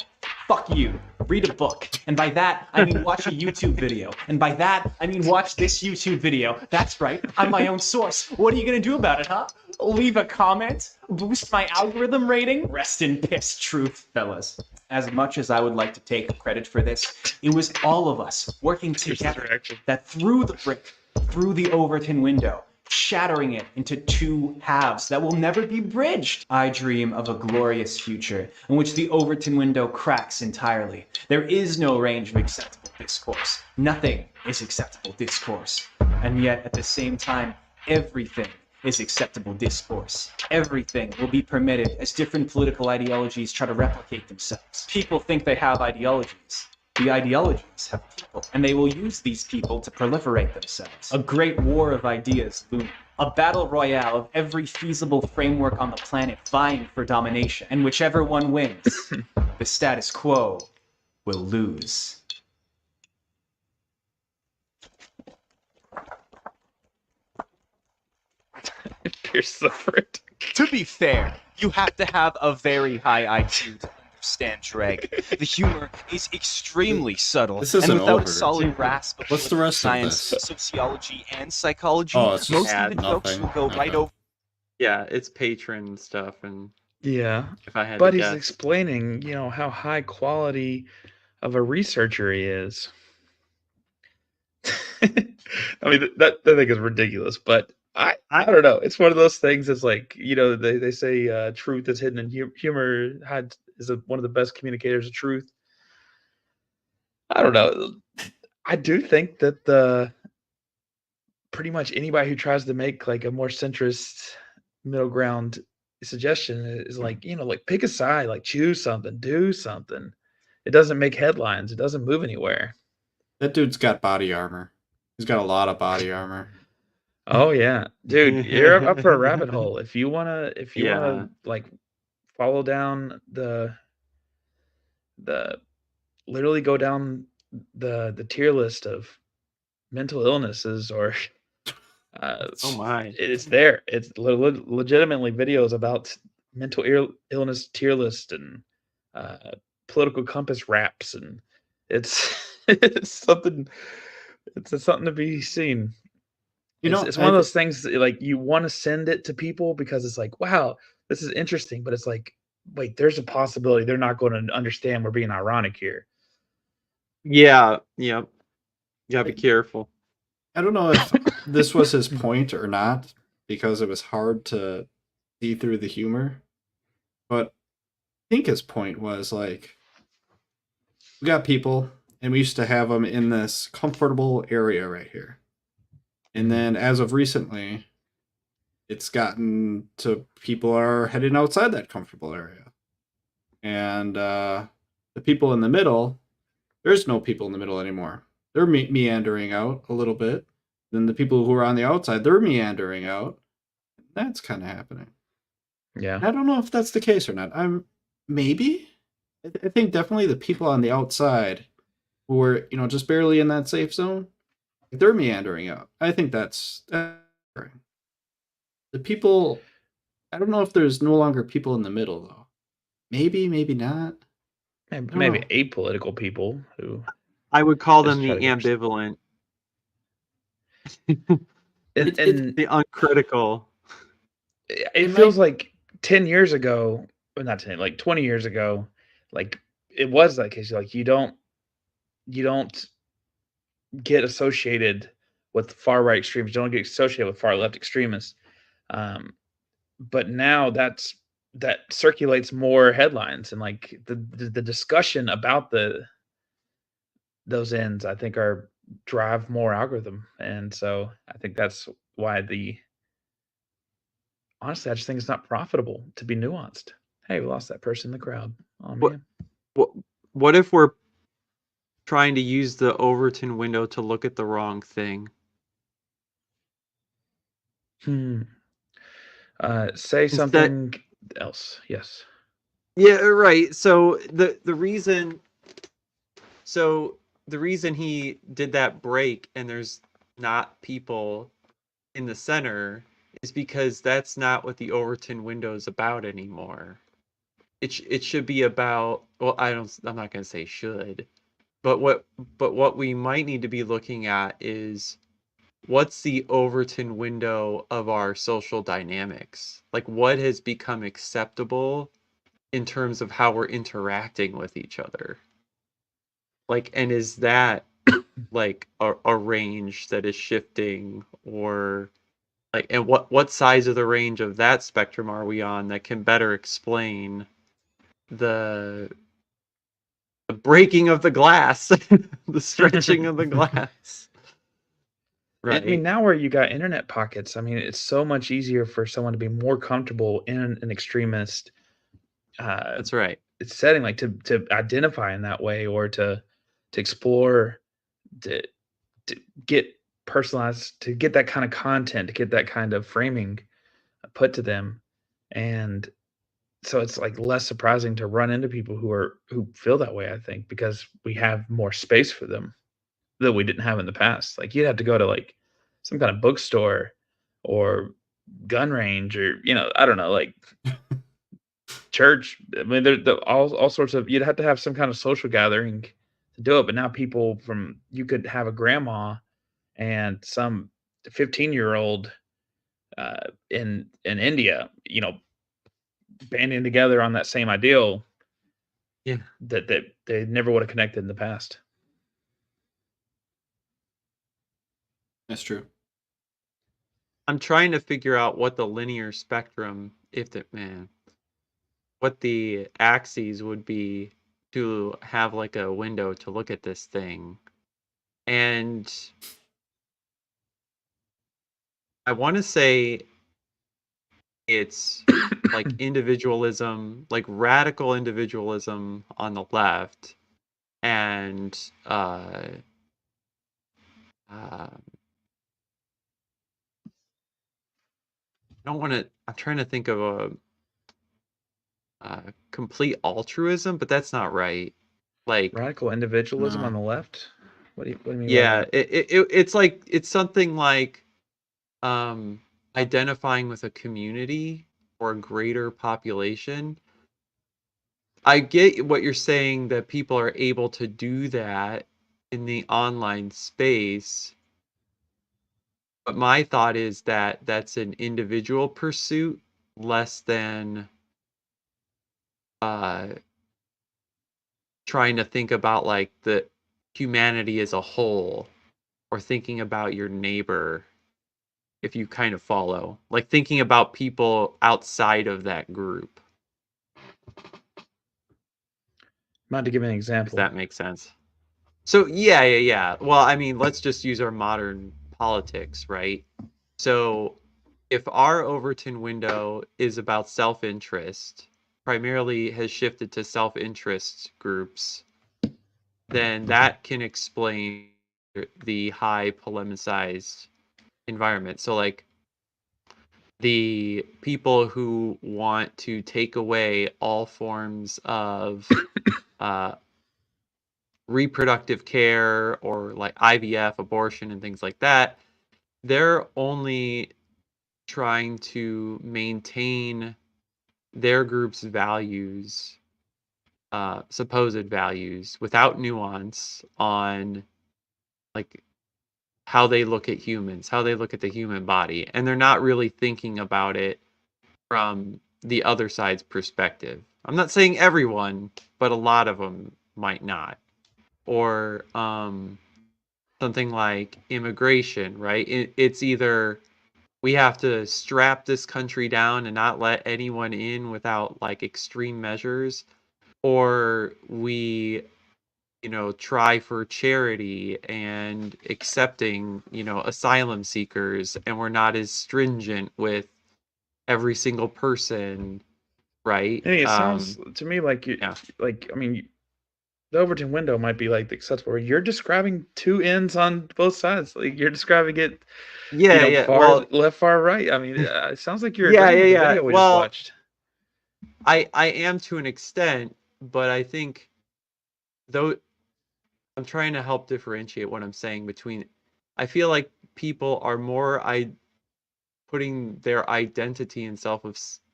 fuck you. Read a book. And by that, I mean watch a YouTube video. And by that, I mean watch this YouTube video. That's right, I'm my own source. What are you gonna do about it, huh? Leave a comment? Boost my algorithm rating? Rest in piss, truth, fellas. As much as I would like to take credit for this, it was all of us working together that threw the brick through the Overton window, shattering it into two halves that will never be bridged. I dream of a glorious future in which the Overton window cracks entirely. There is no range of acceptable discourse. Nothing is acceptable discourse. And yet, at the same time, everything is acceptable discourse. Everything will be permitted as different political ideologies try to replicate themselves. People think they have ideologies. The ideologies have people, and they will use these people to proliferate themselves. A great war of ideas looming. A battle royale of every feasible framework on the planet vying for domination. And whichever one wins, the status quo will lose. Pierce the fruit. To be fair, you have to have a very high IQ to understand Dreg. The humor is extremely subtle, this isn't and without over. a solid grasp of What's the rest science, of this? sociology, and psychology, it's most just of the jokes will go right over. Yeah, it's patron stuff, and yeah. If I had, but to he's guess. explaining, how high quality of a researcher he is. I mean, that I think is ridiculous, but I don't know. It's one of those things. It's like, they say truth is hidden in humor. Is one of the best communicators of truth. I don't know. I do think that pretty much anybody who tries to make like a more centrist middle ground suggestion is like, like pick a side, like choose something, do something. It doesn't make headlines. It doesn't move anywhere. That dude's got body armor. He's got a lot of body armor. Oh yeah, dude, you're up for a rabbit hole. If you wanna like follow down the literally go down the tier list of mental illnesses or oh my, it's there. It's legitimately videos about mental illness tier list and political compass raps, and it's it's something. It's something to be seen. It's one of those things that, like, you want to send it to people because it's like, wow, this is interesting, but it's like, wait, there's a possibility they're not going to understand we're being ironic here. Yeah, yeah. You gotta be careful. I don't know if this was his point or not, because it was hard to see through the humor. But I think his point was like, we got people, and we used to have them in this comfortable area right here. And then as of recently, it's gotten to people are heading outside that comfortable area. And the people in the middle, there's no people in the middle anymore. They're meandering out a little bit. Then the people who are on the outside, they're meandering out. That's kind of happening. Yeah. I don't know if that's the case or not. Maybe. I think definitely the people on the outside who are, just barely in that safe zone, they're meandering out. I think that's the people. I don't know if there's no longer people in the middle though. Maybe not. Maybe apolitical people who I would call them the ambivalent. and the uncritical. It feels like 10 years ago, or not 10, like 20 years ago, like it was that case. Like you don't get associated with far right extremists. You don't get associated with far left extremists. But now that circulates more headlines, and like the discussion about those ends, I think, drive more algorithm, and so I think that's why honestly, I just think it's not profitable to be nuanced. Hey, we lost that person in the crowd. Oh man. What if we're trying to use the Overton window to look at the wrong thing? Say something else. Yes. Yeah, right. So the reason he did that break and there's not people in the center is because that's not what the Overton window is about anymore. It should be about, well, I'm not going to say should, but what we might need to be looking at is what's the Overton window of our social dynamics? Like what has become acceptable in terms of how we're interacting with each other? Like, and is that like a range that is shifting, or like, and what size of the range of that spectrum are we on that can better explain the breaking of the glass, the stretching of the glass? Right. I mean, now where you got internet pockets, I mean, it's so much easier for someone to be more comfortable in an extremist. That's right. It's setting, like to identify in that way, or to explore, to get personalized, to get that kind of content, to get that kind of framing put to them, and so it's like less surprising to run into people who feel that way. I think because we have more space for them that we didn't have in the past. Like you'd have to go to like some kind of bookstore or gun range, or I don't know, like church. I mean, there's all sorts of. You'd have to have some kind of social gathering to do it. But now you could have a grandma and some 15-year-old in India, banding together on that same ideal. Yeah, that they never would have connected in the past. That's true. I'm trying to figure out what the linear spectrum, what the axes would be to have like a window to look at this thing. And I want to say it's like individualism, like radical individualism on the left, and I'm trying to think of a complete altruism, but that's not right. Like radical individualism on the left. What do you mean? Yeah, it's like, it's something like identifying with a community or a greater population. I get what you're saying, that people are able to do that in the online space. But my thought is that that's an individual pursuit less than trying to think about like the humanity as a whole, or thinking about your neighbor, if you kind of follow, like thinking about people outside of that group. Not to give an example. If that makes sense. So yeah. Well, I mean, let's just use our modern politics, right? So if our Overton window is about self-interest, primarily has shifted to self-interest groups, then that can explain the high polemicized environment. So like the people who want to take away all forms of reproductive care, or like IVF, abortion, and things like that, they're only trying to maintain their group's values, supposed values, without nuance on like how they look at humans, how they look at the human body. And they're not really thinking about it from the other side's perspective. I'm not saying everyone, but a lot of them might not. Or something like immigration, right? It's either we have to strap this country down and not let anyone in without like extreme measures, or we, try for charity and accepting, asylum seekers, and we're not as stringent with every single person, right? Hey, it sounds to me like I mean, the Overton window might be like the acceptable. You're describing two ends on both sides. Like you're describing it, far left, far right. I mean, it sounds like you're agreeing with the video we just watched. I am to an extent, but I think though I'm trying to help differentiate what I'm saying between. I feel like people are more putting their identity and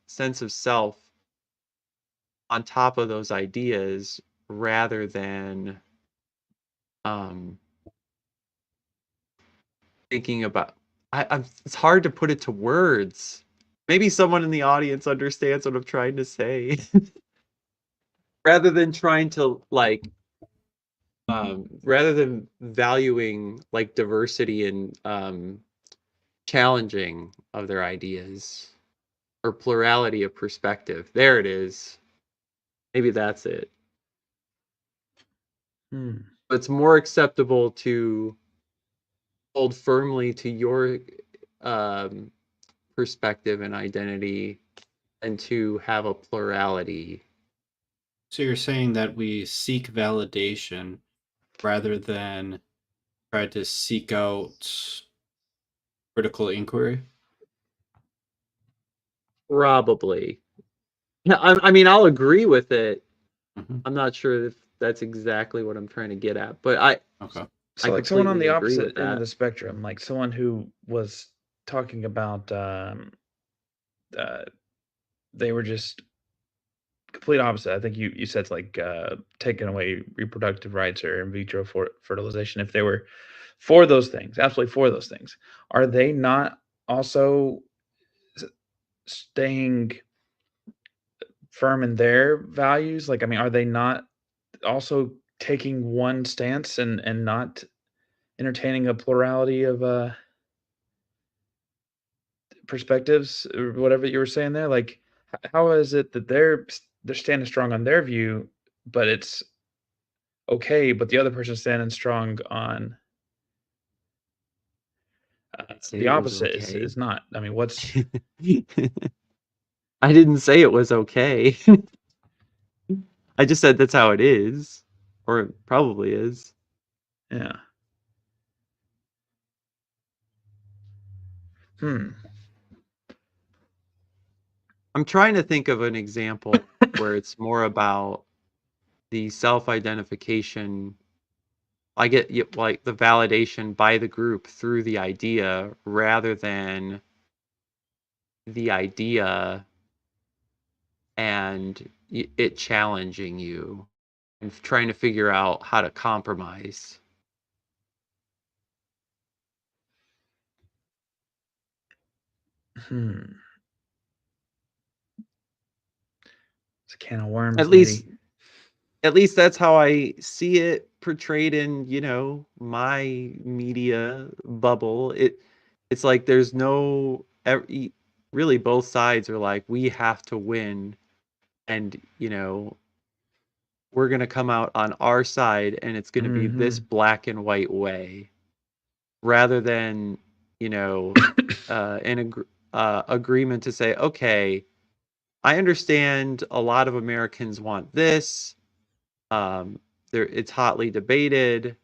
sense of self on top of those ideas, rather than thinking about. It's hard to put it to words. Maybe someone in the audience understands what I'm trying to say. Rather than trying to like, rather than valuing like diversity and challenging of their ideas, or plurality of perspective. There it is. Maybe that's it. It's more acceptable to hold firmly to your perspective and identity, and to have a plurality. So you're saying that we seek validation rather than try to seek out critical inquiry? Probably. I mean, I'll agree with it. Mm-hmm. I'm not sure if that's exactly what I'm trying to get at, but okay. So like someone on the opposite end of the spectrum, like someone who was talking about they were just complete opposite. I think you said like taking away reproductive rights or in vitro fertilization. If they were for those things, absolutely for those things, are they not also staying firm in their values? Like, I mean, are they not also taking one stance and not entertaining a plurality of perspectives, or whatever you were saying there? Like, how is it that they're standing strong on their view, but it's okay, but the other person's standing strong on the opposite is not? I mean, what's I didn't say it was okay. I just said that's how it is, or it probably is. Yeah. I'm trying to think of an example where it's more about the self-identification. I get like the validation by the group through the idea, rather than the idea and it challenging you, and trying to figure out how to compromise. It's a can of worms. At least that's how I see it portrayed in, my media bubble. It's like there's no really both sides are like we have to win, and we're going to come out on our side and it's going to be this black and white way, rather than an agreement to say, okay, I understand a lot of Americans want this. It's hotly debated.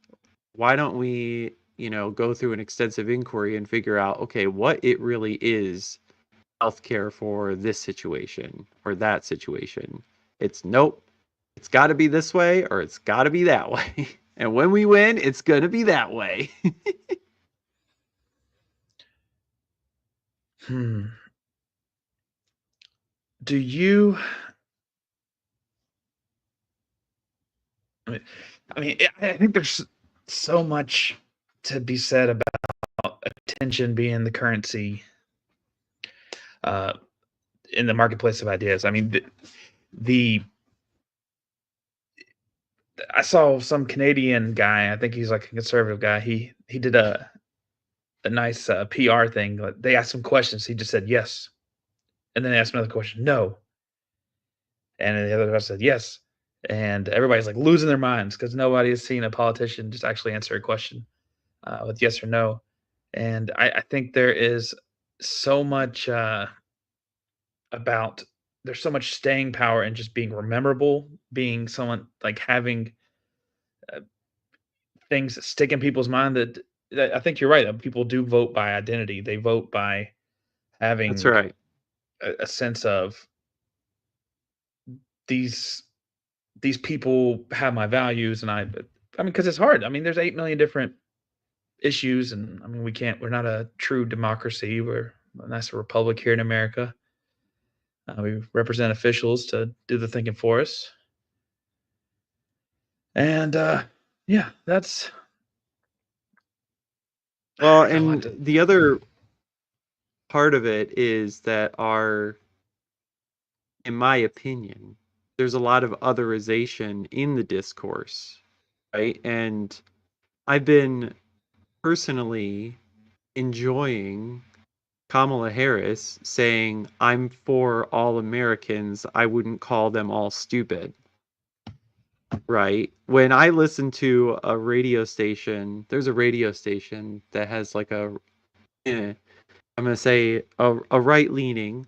Why don't we, go through an extensive inquiry and figure out, okay, what it really is healthcare for this situation or that situation. It's nope. It's got to be this way or it's got to be that way. And when we win, it's going to be that way. Do you... I mean, I think there's so much to be said about attention being the currency in the marketplace of ideas. I mean, I saw some Canadian guy. I think he's like a conservative guy. He did a nice PR thing. They asked him questions. He just said yes, and then they asked another question, no, and then the other guy said yes, and everybody's like losing their minds because nobody has seen a politician just actually answer a question with yes or no. And I think there is so much there's so much staying power in just being rememberable, being someone like having things that stick in people's mind that I think you're right. That people do vote by identity. They vote by having That's right. a sense of these people have my values, and I mean, because it's hard. I mean, there's 8 million different issues, and I mean, we're not a true democracy. We're a nice republic here in America. We represent officials to do the thinking for us. And yeah, that's... Well, and the other part of it is that in my opinion, there's a lot of otherization in the discourse, right? And I've been personally enjoying Kamala Harris saying, I'm for all Americans. I wouldn't call them all stupid. Right? When I listen to a radio station, there's a radio station that has like I'm going to say a right leaning,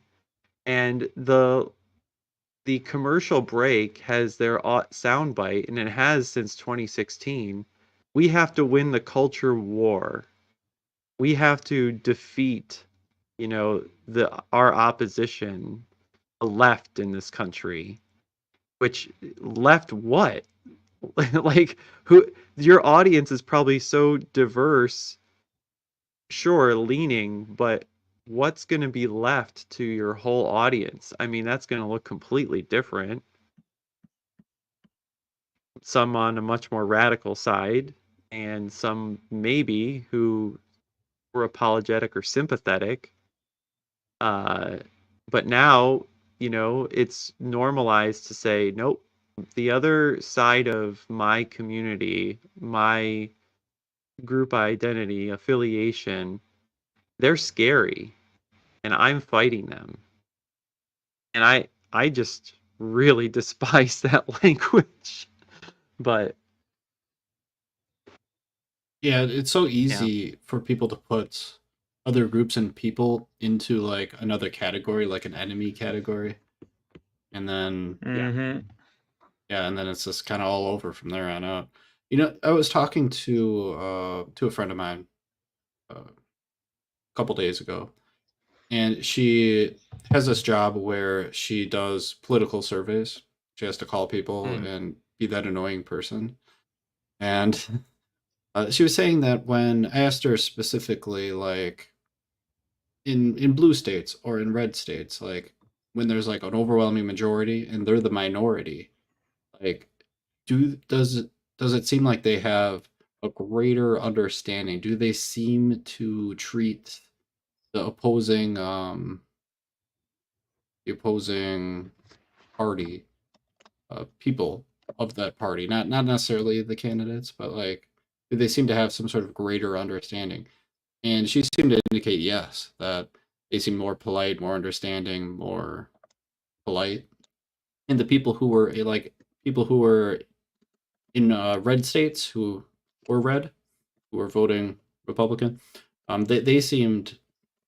and the commercial break has their soundbite, and it has since 2016. We have to win the culture war. We have to defeat, our opposition, the left in this country. Which left what? Like, who? Your audience is probably so diverse. Sure, leaning, but what's going to be left to your whole audience? I mean, that's going to look completely different. Some on a much more radical side, and some maybe who were apologetic or sympathetic. But now, it's normalized to say, nope, the other side of my community, my group identity, affiliation, they're scary, and I'm fighting them. And I just really despise that language. But yeah, it's so easy for people to put other groups and people into like another category, like an enemy category, and then and then it's just kind of all over from there on out. I was talking to a friend of mine a couple days ago, and she has this job where she does political surveys. She has to call people and be that annoying person. And she was saying that when I asked her specifically, like in blue states or in red states, like when there's like an overwhelming majority and they're the minority, like does it seem like they have a greater understanding? Do they seem to treat opposing party, people of that party, not necessarily the candidates, but like they seem to have some sort of greater understanding. And she seemed to indicate yes, that they seem more polite, more understanding, more polite. And the people who were people who were in red states who were red, who were voting Republican, they seemed,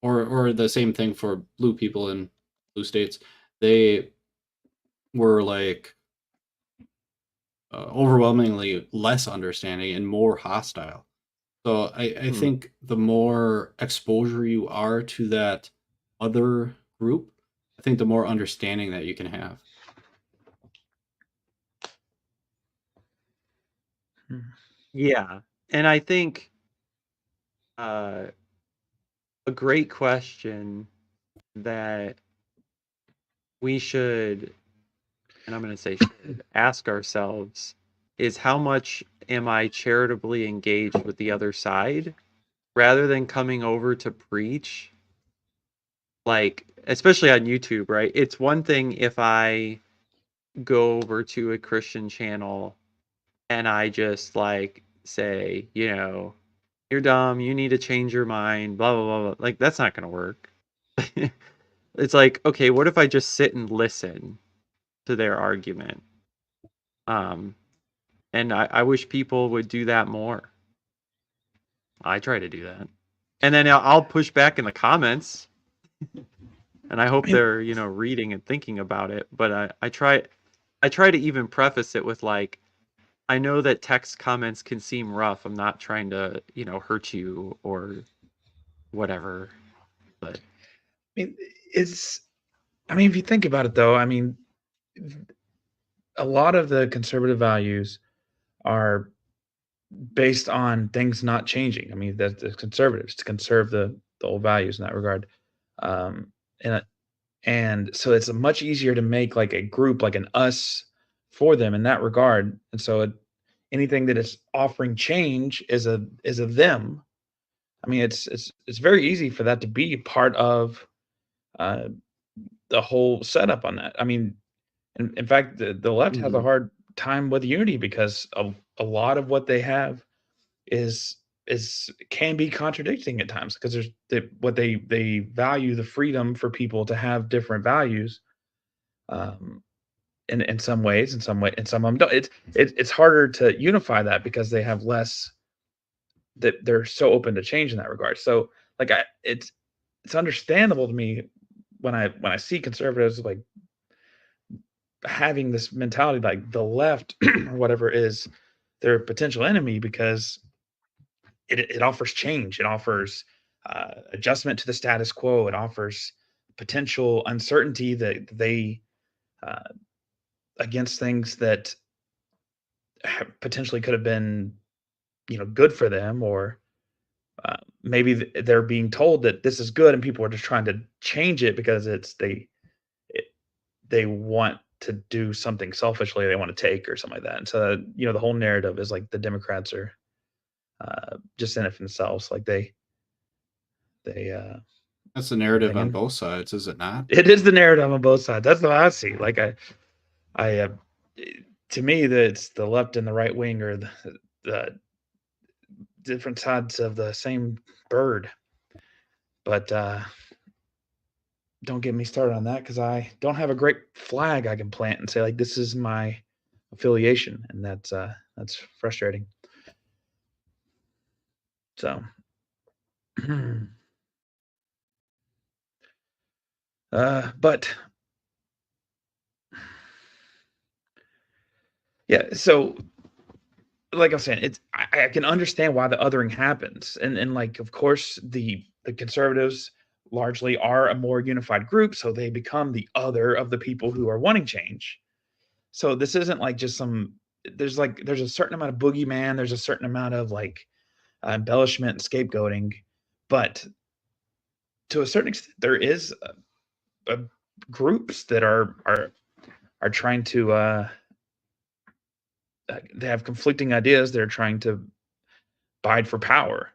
or the same thing for blue people in blue states, they were like overwhelmingly less understanding and more hostile. So I think the more exposure you are to that other group, I think the more understanding that you can have. Yeah. And I think a great question that we should, and I'm going to say should, ask ourselves is how much am I charitably engaged with the other side rather than coming over to preach? Like, especially on YouTube, right? It's one thing if I go over to a Christian channel and I just like say, you know, you're dumb, you need to change your mind, blah, blah, blah, blah. Like, that's not going to work. It's like, okay, what if I just sit and listen to their argument? And I wish people would do that more. I try to do that. And then I'll push back in the comments. And I hope they're, you know, reading and thinking about it. But I try to even preface it with like, I know that text comments can seem rough. I'm not trying to, you know, hurt you or whatever. But I mean, if you think about it though, I mean, a lot of the conservative values are based on things not changing. I mean, that's the conservatives to conserve the old values in that regard. And and so it's much easier to make like a group, like an us for them in that regard. And so anything that is offering change is a them. I mean, it's very easy for that to be part of uh, the whole setup on that. I mean, in fact, the left has a hard time with unity because a lot of what they have is can be contradicting at times because what they value the freedom for people to have different values, in some ways, in some of them don't. It's harder to unify that because they have less, that they're so open to change in that regard. So like it's understandable to me when I see conservatives like having this mentality like the left or whatever is their potential enemy because it offers change, it offers adjustment to the status quo, it offers potential uncertainty that they uh, against things that potentially could have been, good for them, or maybe they're being told that this is good and people are just trying to change it because they want to do something selfishly they want to take or something like that. And so, the whole narrative is like the Democrats are just in it for themselves. Like they that's the narrative on both sides, is it not? It is the narrative on both sides. That's what I see. Like I to me, that it's the left and the right wing are the different sides of the same bird. But don't get me started on that because I don't have a great flag I can plant and say like this is my affiliation, and that's frustrating. So, but yeah, so like I was saying, I can understand why the othering happens, and like of course the conservatives largely are a more unified group, so they become the other of the people who are wanting change. So this isn't like just there's a certain amount of boogeyman, there's a certain amount of like embellishment and scapegoating, but to a certain extent there is groups that are trying to they have conflicting ideas, they're trying to bide for power.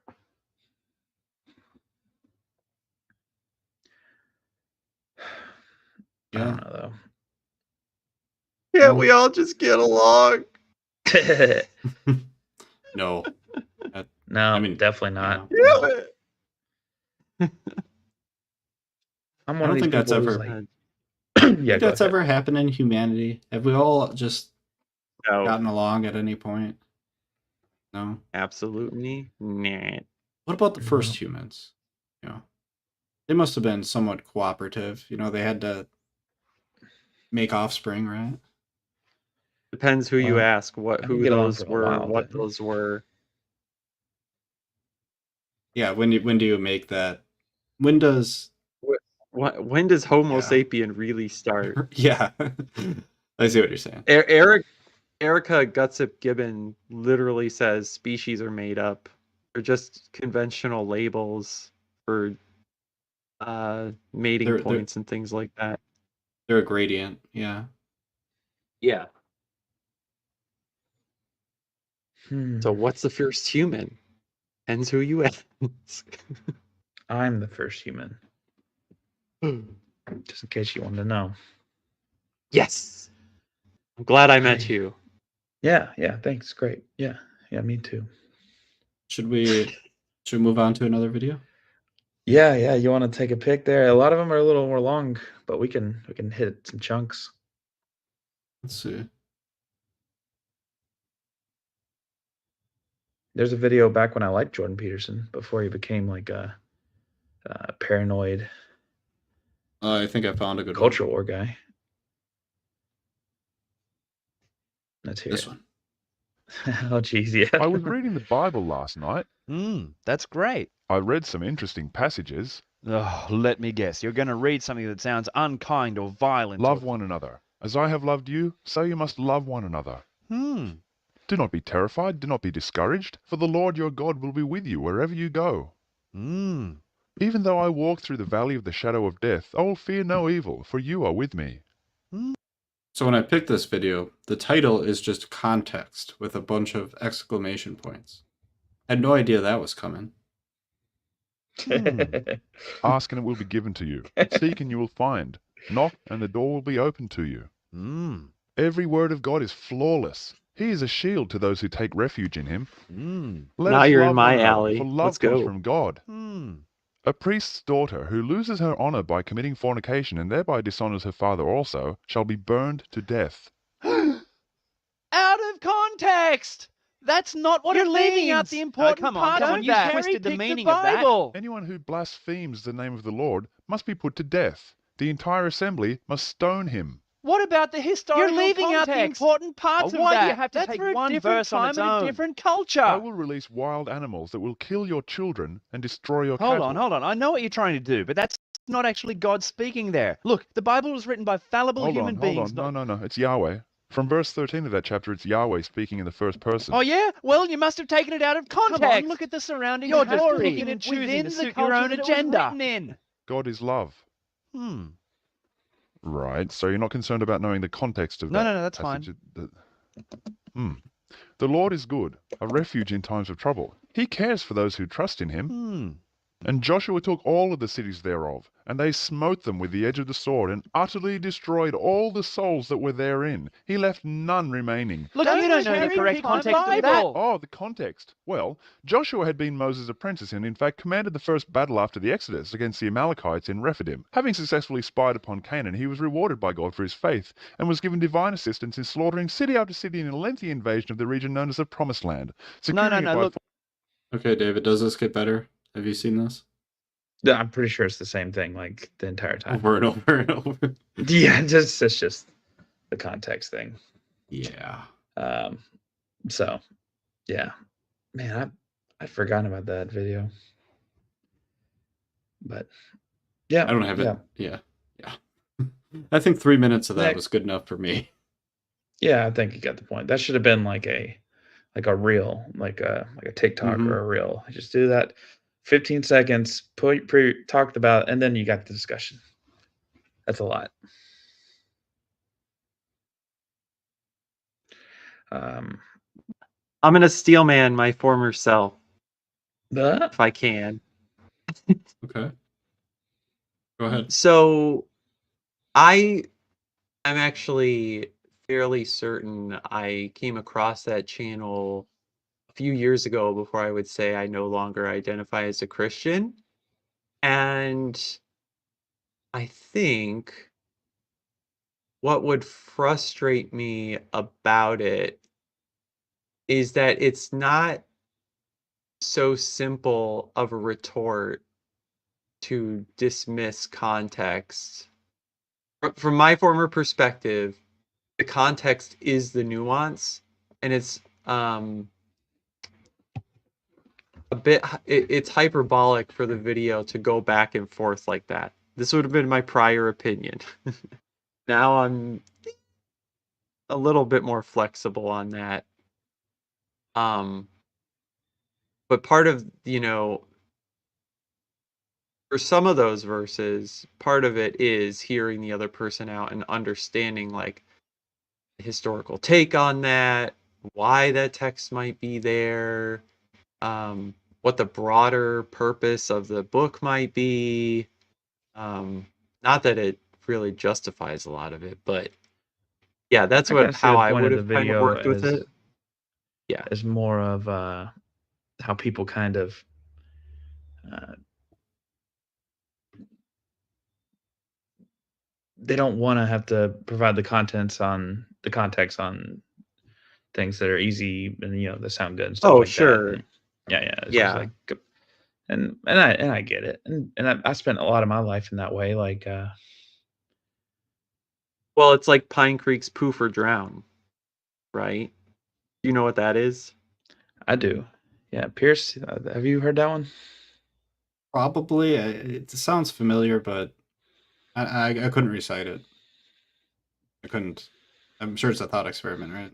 I don't know though. Can't we all just get along? No. No, I mean, definitely not. Yeah. I'm one of these people who's like, yeah, that's ever happened in humanity? Have we all just gotten along at any point? No. Absolutely not. What about the first humans? You know, they must have been somewhat cooperative. You know, they had to make offspring, right? Depends who you ask. Who those were? What those were. Yeah. When do you make that? When does Homo sapien really start? Yeah. I see what you're saying. Erica Gutsip Gibbon literally says species are made up. They're just conventional labels for mating points and things like that. They're a gradient, yeah. Yeah. So what's the first human? Depends who you ask. I'm the first human. Just in case you wanted to know. Yes. I'm glad I met you. Yeah, thanks. Great. Yeah, me too. Should we move on to another video? Yeah, you want to take a pick there? A lot of them are a little more long, but we can hit some chunks. Let's see. There's a video back when I liked Jordan Peterson, before he became like a paranoid. I think I found a good culture war guy. Let's hear this one. Oh, geez, yeah. I was reading the Bible last night. That's great. I read some interesting passages. Oh, let me guess. You're going to read something that sounds unkind or violent. Love one another. As I have loved you, so you must love one another. Do not be terrified, do not be discouraged, for the Lord your God will be with you wherever you go. Even though I walk through the valley of the shadow of death, I will fear no evil, for you are with me. So when I picked this video, the title is just context with a bunch of exclamation points. I had no idea that was coming. Ask and it will be given to you. Seek and you will find. Knock and the door will be opened to you. Every word of God is flawless. He is a shield to those who take refuge in him. Now you're in my alley. For love Let's go. comes from God. A priest's daughter who loses her honor by committing fornication and thereby dishonors her father also shall be burned to death. Out of context! That's not what You're it leaving means. out the important part of You that. twisted the meaning the of that. Bible. Anyone who blasphemes the name of the Lord must be put to death. The entire assembly must stone him. What about the historical You're leaving out the context? important parts of Why that. do you have to That's take for a one different verse on its time and own? a different culture. I will release wild animals that will kill your children and destroy your Hold cattle. on. I know what you're trying to do, but that's not actually God speaking there. Look, the Bible was written by fallible human beings. Hold on. No, it's Yahweh. From verse 13 of that chapter, it's Yahweh speaking in the first person. Oh, yeah? Well, you must have taken it out of context. Come on, look at the surrounding You're just story. picking and choosing within to the suit your culture own that it was agenda. written in. God is love. Right, so you're not concerned about knowing the context of that? No, that's passage. The Lord is good, a refuge in times of trouble. He cares for those who trust in him. And Joshua took all of the cities thereof, and they smote them with the edge of the sword, and utterly destroyed all the souls that were therein. He left none remaining. Look, you don't know the correct context of that. Oh, the context. Well, Joshua had been Moses' apprentice and in fact commanded the first battle after the Exodus against the Amalekites in Rephidim. Having successfully spied upon Canaan, he was rewarded by God for his faith and was given divine assistance in slaughtering city after city in a lengthy invasion of the region known as the Promised Land. No, look. Okay, David, does this get better? Have you seen this? Yeah, I'm pretty sure it's the same thing, like the entire time. Over and over and over. Yeah, it's just the context thing. Yeah. So, yeah, man, I'd forgotten about that video. But yeah, I don't have it. Yeah. I think 3 minutes of that was good enough for me. Yeah, I think you got the point. That should have been like a reel, like a TikTok or a reel. Just do that, 15 seconds, talked about, and then you got the discussion. That's a lot. I'm gonna steel man my former self. If I can. Okay. Go ahead. So I am actually fairly certain I came across that channel a few years ago before I would say I no longer identify as a Christian. And I think what would frustrate me about it is that it's not so simple of a retort to dismiss context. From my former perspective, the context is the nuance, and it's a bit it's hyperbolic for the video to go back and forth like that. This would have been my prior opinion. Now I'm a little bit more flexible on that. But part of, for some of those verses, part of it is hearing the other person out and understanding like the historical take on that, why that text might be there, what the broader purpose of the book might be. Not that it really justifies a lot of it, but yeah, that's how I would have kind of worked with it. Yeah, is more of how people kind of they don't want to have to provide the context on things that are easy and that sound good and stuff like sure. that. It's just like, and I get it, and I spent a lot of my life in that way. Like, well, it's like Pine Creek's "Poof or Drown," right? You know what that is? I do. Yeah, Pierce, have you heard that one? Probably. It sounds familiar, but I couldn't recite it. I couldn't. I'm sure it's a thought experiment, right?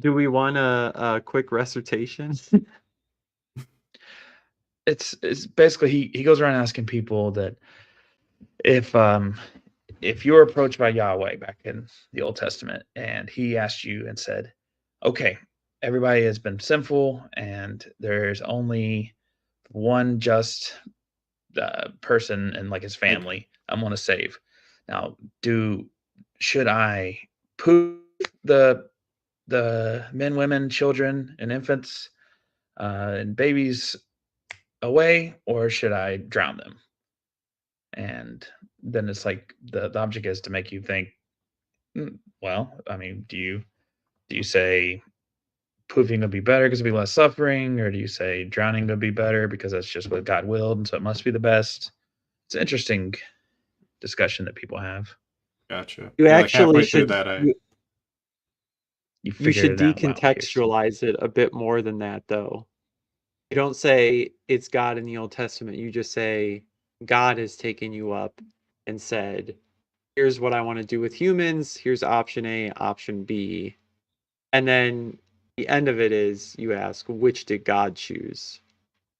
Do we want a quick recitation? It's basically he goes around asking people that if you were approached by Yahweh back in the Old Testament and he asked you and said, okay, everybody has been sinful and there's only one just person and like his family I'm going to save. Now, should I put the men, women, children, and infants and babies away, or should I drown them? And then it's like the object is to make you think. Well, I mean, do you say poofing would be better because it'd be less suffering, or do you say drowning would be better because that's just what God willed and so it must be the best? It's an interesting discussion that people have. Gotcha. You actually should that you should decontextualize it a bit more than that, though. You don't say it's God in the Old Testament. You just say God has taken you up and said, here's what I want to do with humans. Here's option A, option B. And then the end of it is you ask, which did God choose?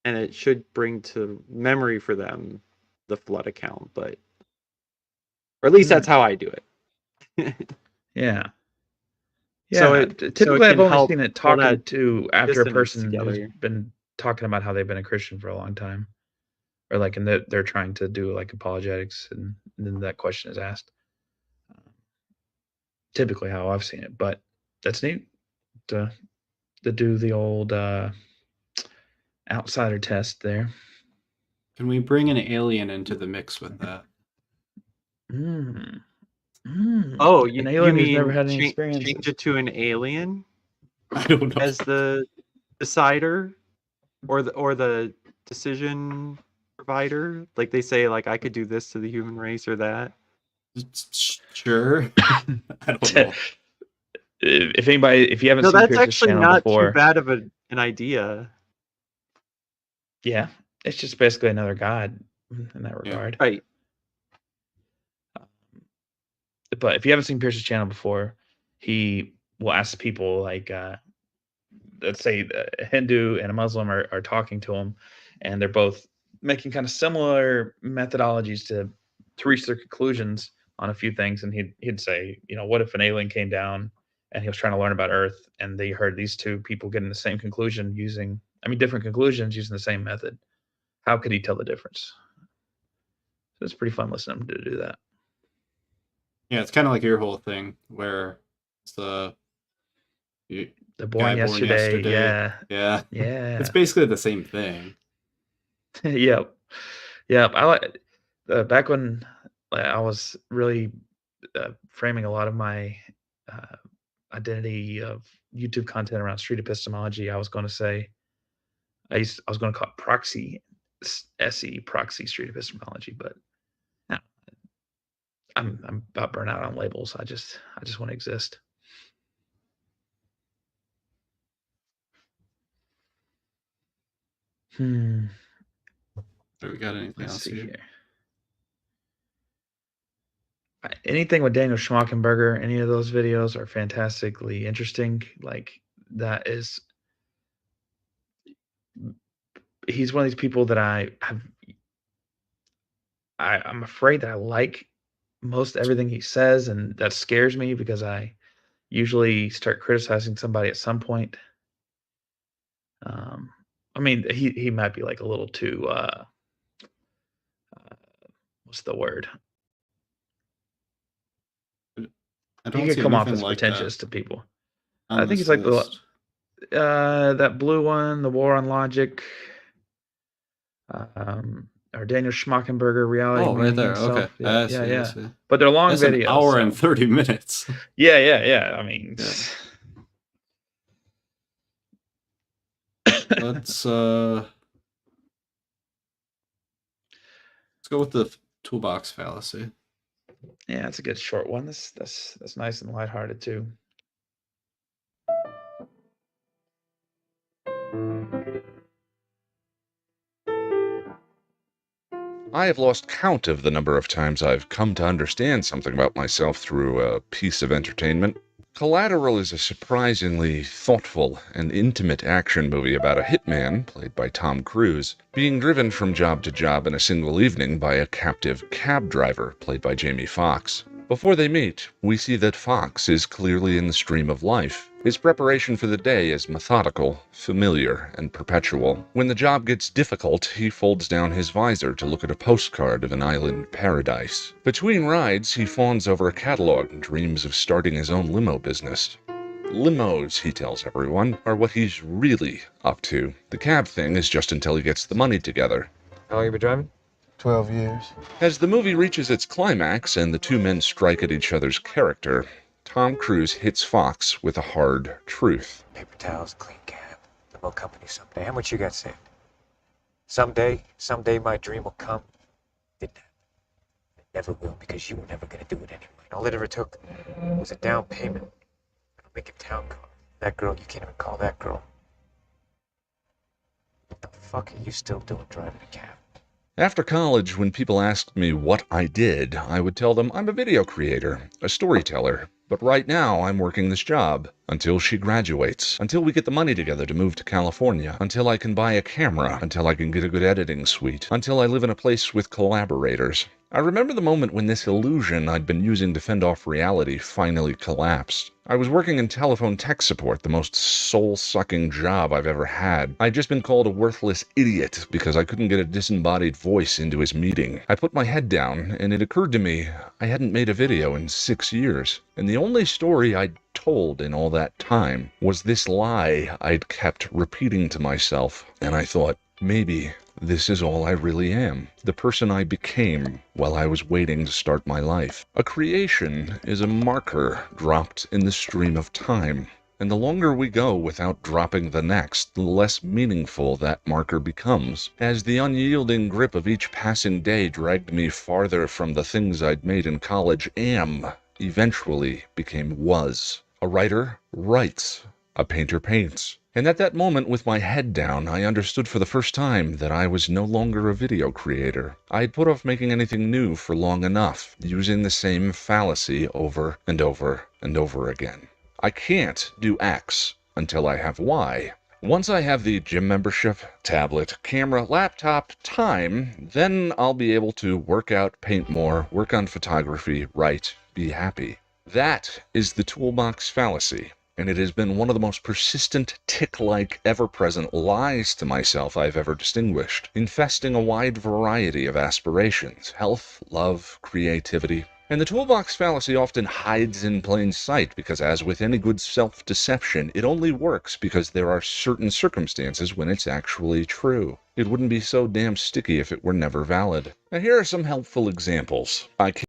And it should bring to memory for them the flood account, or at least that's how I do it. Yeah. So typically I've only seen it talking to after a person together. who's been talking about how they've been a Christian for a long time, or like and they're trying to do like apologetics, and then that question is asked. Typically how I've seen it, but that's neat to do the old outsider test there. Can we bring an alien into the mix with that? Oh, an alien who's never had any experience. Change it to an alien? I don't know. As the decider or the decision provider? Like they say, like I could do this to the human race or that. Sure. I don't know. If you haven't seen Pierce's channel not before, too bad of an idea. Yeah, it's just basically another god in that regard. Yeah. Right. But if you haven't seen Pierce's channel before, he will ask people like, let's say a Hindu and a Muslim are talking to him, and they're both making kind of similar methodologies to reach their conclusions on a few things. And he'd say, what if an alien came down and he was trying to learn about Earth, and they heard these two people getting the same conclusion different conclusions using the same method? How could he tell the difference? So it's pretty fun listening to do that. Yeah, it's kind of like your whole thing where it's the born yesterday. Yeah. Yeah. Yeah. It's basically the same thing. Yep. Yep. I like back when I was really framing a lot of my identity of YouTube content around street epistemology. I was going to say I was going to call it proxy proxy street epistemology, but no, I'm about burnt out on labels. I just want to exist. Do we got anything else here? Anything with Daniel Schmackenberger, any of those videos are fantastically interesting. Like that is, he's one of these people that I'm afraid that I like most everything he says, and that scares me because I usually start criticizing somebody at some point. I mean, he might be like a little too what's the word? He could come off as pretentious to people. I think it's like that blue one, the War on Logic, or Daniel Schmackenberger, reality. Oh, right there. Himself. Okay. Yeah. But they're long videos. An hour and 30 minutes. Yeah. I mean, let's go with the toolbox fallacy. Yeah, it's a good short one. That's nice and lighthearted too. I have lost count of the number of times I've come to understand something about myself through a piece of entertainment. Collateral is a surprisingly thoughtful and intimate action movie about a hitman, played by Tom Cruise, being driven from job to job in a single evening by a captive cab driver, played by Jamie Foxx. Before they meet, we see that Fox is clearly in the stream of life. His preparation for the day is methodical, familiar, and perpetual. When the job gets difficult, he folds down his visor to look at a postcard of an island paradise. Between rides, he fawns over a catalog and dreams of starting his own limo business. Limos, he tells everyone, are what he's really up to. The cab thing is just until he gets the money together. How long you been driving? 12 years. As the movie reaches its climax and the two men strike at each other's character, Tom Cruise hits Fox with a hard truth. Paper towels, clean cab, limo company someday. How much you got saved? Someday my dream will come. Didn't happen. It never will, because you were never gonna do it anyway. All it ever took was a down payment and a Lincoln Town car. That girl, you can't even call that girl. What the fuck are you still doing driving a cab? After college, when people asked me what I did, I would tell them I'm a video creator, a storyteller. But right now, I'm working this job until she graduates, until we get the money together to move to California, until I can buy a camera, until I can get a good editing suite, until I live in a place with collaborators. I remember the moment when this illusion I'd been using to fend off reality finally collapsed. I was working in telephone tech support, the most soul-sucking job I've ever had. I'd just been called a worthless idiot because I couldn't get a disembodied voice into his meeting. I put my head down, and it occurred to me I hadn't made a video in 6 years. And the only story I'd told in all that time was this lie I'd kept repeating to myself. And I thought, maybe this is all I really am, the person I became while I was waiting to start my life. A creation is a marker dropped in the stream of time, and the longer we go without dropping the next, the less meaningful that marker becomes. As the unyielding grip of each passing day dragged me farther from the things I'd made in college, eventually became was. A writer writes, a painter paints. And at that moment, with my head down, I understood for the first time that I was no longer a video creator. I had put off making anything new for long enough, using the same fallacy over and over and over again. I can't do X until I have Y. Once I have the gym membership, tablet, camera, laptop, time, then I'll be able to work out, paint more, work on photography, write, be happy. That is the toolbox fallacy. And it has been one of the most persistent, tick-like, ever-present lies to myself I've ever distinguished, infesting a wide variety of aspirations: health, love, creativity. And the toolbox fallacy often hides in plain sight because, as with any good self-deception, it only works because there are certain circumstances when it's actually true. It wouldn't be so damn sticky if it were never valid. Now here are some helpful examples. I can't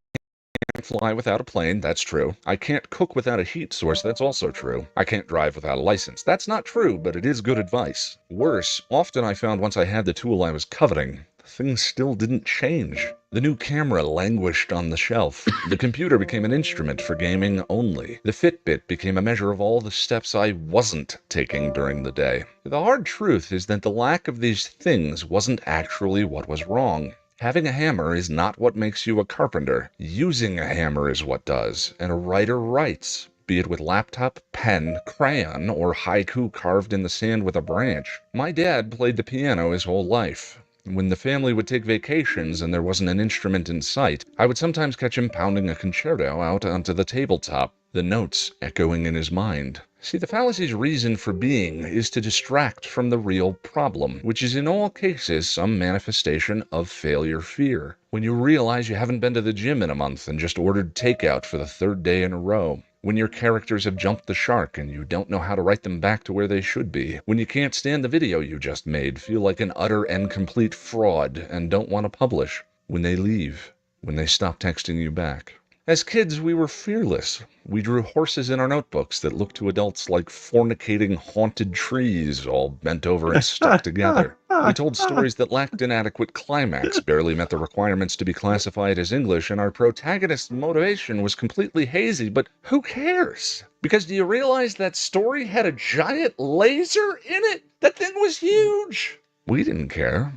fly without a plane, that's true. I can't cook without a heat source, that's also true. I can't drive without a license, that's not true, but it is good advice. Worse, often I found once I had the tool I was coveting, things still didn't change. The new camera languished on the shelf. The computer became an instrument for gaming only. The Fitbit became a measure of all the steps I wasn't taking during the day. The hard truth is that the lack of these things wasn't actually what was wrong. Having a hammer is not what makes you a carpenter. Using a hammer is what does, and a writer writes, be it with laptop, pen, crayon, or haiku carved in the sand with a branch. My dad played the piano his whole life. When the family would take vacations and there wasn't an instrument in sight, I would sometimes catch him pounding a concerto out onto the tabletop, the notes echoing in his mind. See, the fallacy's reason for being is to distract from the real problem, which is in all cases some manifestation of failure fear. When you realize you haven't been to the gym in a month and just ordered takeout for the 3rd day in a row. When your characters have jumped the shark and you don't know how to write them back to where they should be. When you can't stand the video you just made, feel like an utter and complete fraud, and don't want to publish. When they leave. When they stop texting you back. As kids, we were fearless. We drew horses in our notebooks that looked to adults like fornicating haunted trees, all bent over and stuck together. We told stories that lacked an adequate climax, barely met the requirements to be classified as English, and our protagonist's motivation was completely hazy, but who cares? Because do you realize that story had a giant laser in it? That thing was huge! We didn't care.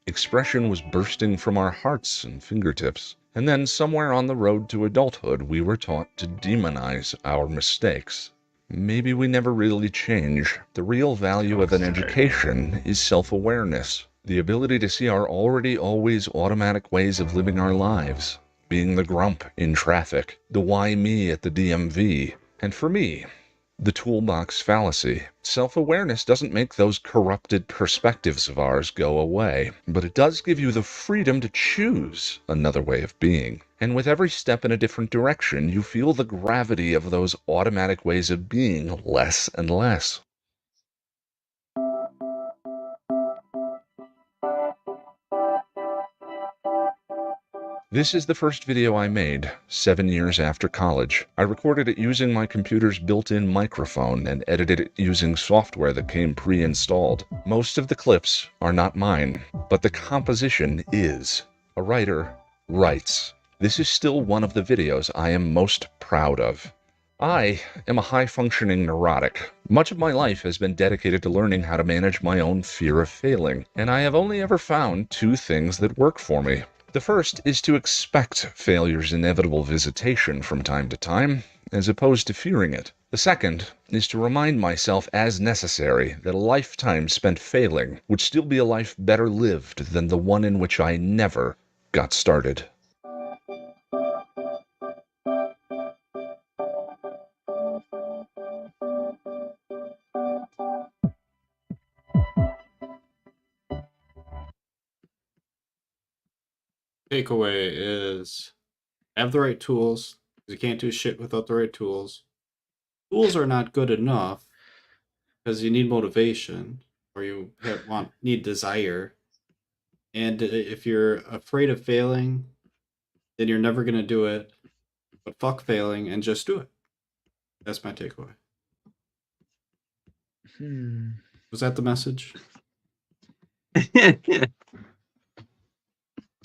Expression was bursting from our hearts and fingertips. And then somewhere on the road to adulthood, we were taught to demonize our mistakes. Maybe we never really change. The real value of an education is self-awareness. The ability to see our already always automatic ways of living our lives. Being the grump in traffic. The why me at the DMV. And for me, the toolbox fallacy. Self-awareness doesn't make those corrupted perspectives of ours go away, but it does give you the freedom to choose another way of being. And with every step in a different direction, you feel the gravity of those automatic ways of being less and less. This is the first video I made 7 years after college. I recorded it using my computer's built-in microphone and edited it using software that came pre-installed. Most of the clips are not mine, but the composition is. A writer writes. This is still one of the videos I am most proud of. I am a high-functioning neurotic. Much of my life has been dedicated to learning how to manage my own fear of failing, and I have only ever found 2 things that work for me. The first is to expect failure's inevitable visitation from time to time, as opposed to fearing it. The second is to remind myself as necessary that a lifetime spent failing would still be a life better lived than the one in which I never got started. Takeaway is have the right tools. You can't do shit without the right tools. Tools are not good enough because you need motivation or you need desire. And if you're afraid of failing, then you're never going to do it. But fuck failing and just do it. That's my takeaway. Was that the message?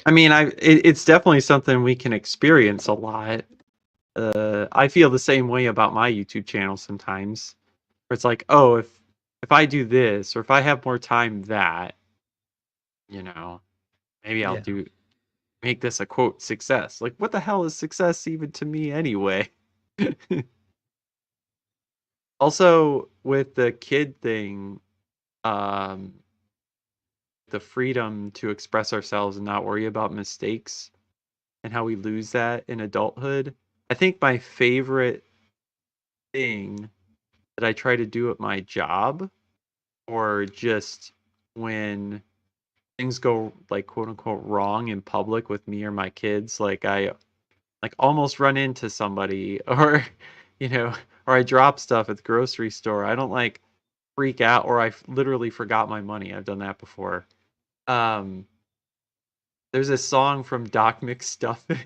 I mean, it's definitely something we can experience a lot. I feel the same way about my YouTube channel sometimes. Where it's like, oh, if I do this or if I have more time that, maybe I'll make this a quote success. Like, what the hell is success even to me anyway? Also, with the kid thing, the freedom to express ourselves and not worry about mistakes and how we lose that in adulthood. I think my favorite thing that I try to do at my job, or just when things go like quote unquote wrong in public with me or my kids, like I like almost run into somebody, or or I drop stuff at the grocery store, I don't like freak out, or I literally forgot my money. I've done that before. There's a song from Doc McStuffins.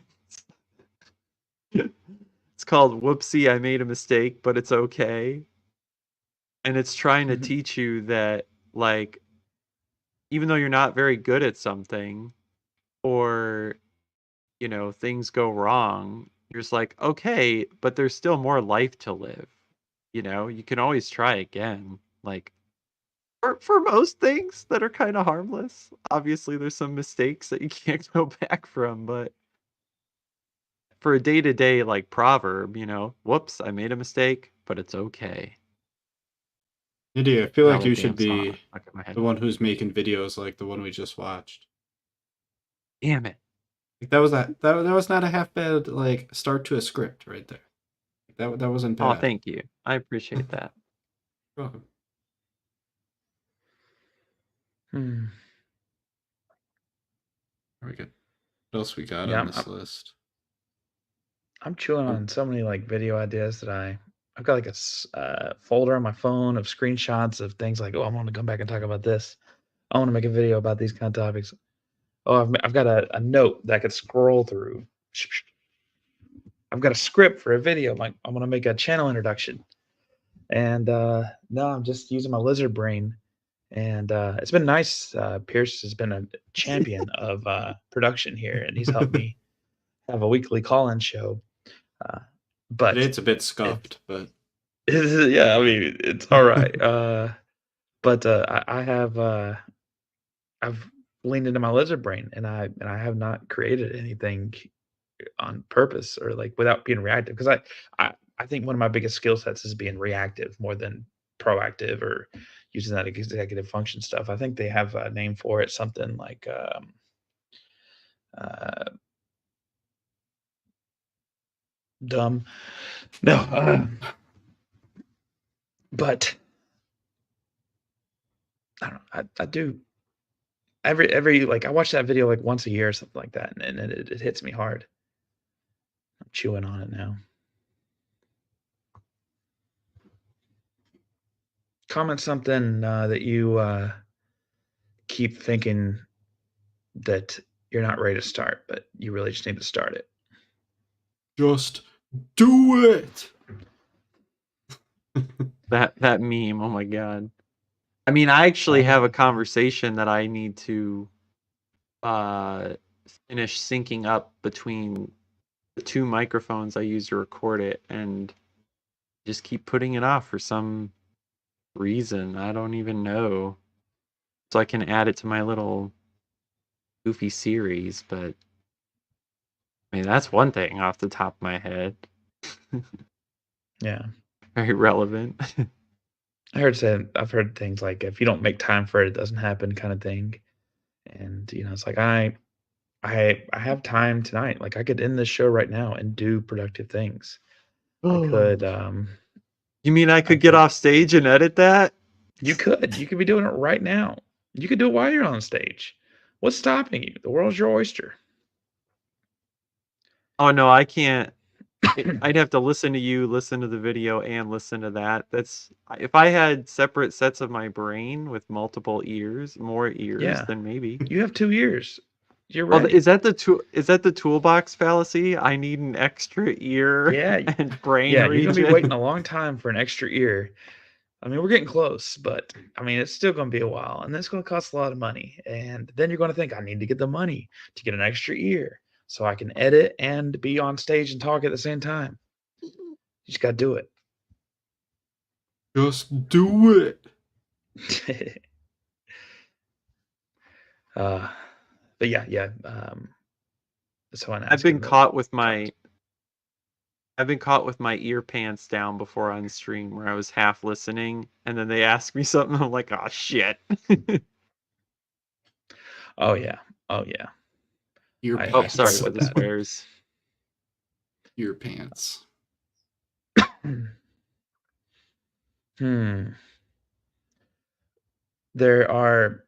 It's called "Whoopsie, I Made a Mistake, but It's Okay." And it's trying to teach you that, like, even though you're not very good at something, or things go wrong, you're just like, okay, but there's still more life to live. You can always try again. Like, for most things that are kind of harmless. Obviously, there's some mistakes that you can't go back from, but for a day-to-day like proverb, whoops, I made a mistake, but it's okay. India, I feel like you should be the one who's making videos like the one we just watched. Damn it. Like that was not a half bad like start to a script right there. That wasn't bad. Oh, thank you. I appreciate that. You're welcome. Very good. What else we got on this list? I'm chewing on so many like video ideas that I've got like a folder on my phone of screenshots of things like, oh, I want to come back and talk about this. I want to make a video about these kind of topics. Oh, I've got a note that I could scroll through. I've got a script for a video. Like I'm gonna make a channel introduction, and no, I'm just using my lizard brain, and it's been nice. Pierce has been a champion of production here, and he's helped me have a weekly call-in show. But it's a bit scuffed, but yeah, I mean it's all right. But I've leaned into my lizard brain, and I have not created anything on purpose or like without being reactive, because I think one of my biggest skill sets is being reactive more than proactive or using that executive function stuff. I think they have a name for it, something like dumb. No, but I don't know. I do every like I watch that video like once a year or something like that, and it hits me hard. I'm chewing on it now. Comment something that you keep thinking that you're not ready to start, but you really just need to start it. Just do it. That meme, oh my god. I mean, I actually have a conversation that I need to finish syncing up between the two microphones I use to record it, and just keep putting it off for some reason. I don't even know. So I can add it to my little goofy series, but I mean, that's one thing off the top of my head. Yeah. Very relevant. I've heard things like if you don't make time for it, it doesn't happen kind of thing. And it's like I have time tonight. Like I could end this show right now and do productive things. I could You mean I could get off stage and edit that? You could be doing it right now. You could do it while you're on stage. What's stopping you? The world's your oyster. Oh no, I can't. I'd have to listen to you, listen to the video, and listen to that. If I had separate sets of my brain with multiple ears, more ears, then maybe. You have 2 ears. You're right. Well, is that the toolbox fallacy? I need an extra ear and brain region. You're gonna be waiting a long time for an extra ear. I mean, we're getting close, but I mean, it's still going to be a while, and it's going to cost a lot of money. And then you're going to think, I need to get the money to get an extra ear so I can edit and be on stage and talk at the same time. You just got to do it. Just do it. But yeah. So I've been caught with my ear pants down before on stream where I was half listening, and then they ask me something. I'm like, oh shit. Oh yeah. Sorry for the swears. Ear pants. There are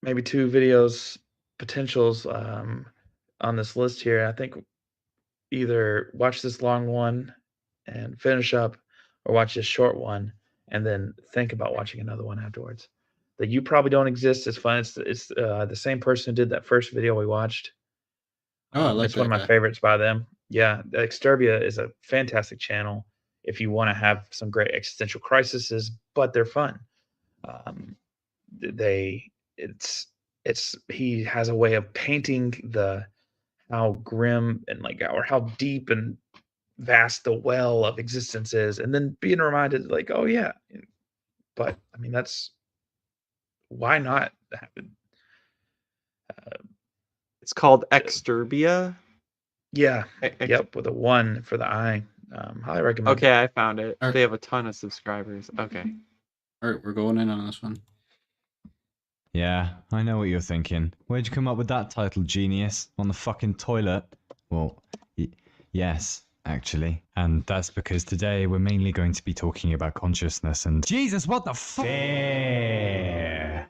maybe 2 videos potentials on this list here. I think either watch this long one and finish up, or watch this short one and then think about watching another one afterwards. The You Probably Don't Exist is fun. It's the same person who did that first video we watched. Oh, I like it's one of my guy. favorites by them. Yeah, Exturbia is a fantastic channel if you want to have some great existential crises, but they're fun. He has a way of painting how grim and or how deep and vast the well of existence is, and then being reminded oh yeah, but I mean that's why not happen. It's called Exturbia. Yeah. Yep, with a 1 for the I. Highly recommend. Okay, I found it. They have a ton of subscribers. Okay. All right, we're going in on this one. Yeah, I know what you're thinking. Where'd you come up with that title, genius? On the fucking toilet? Well, yes, actually. And that's because today we're mainly going to be talking about consciousness and... Jesus, what the fuck? Fear.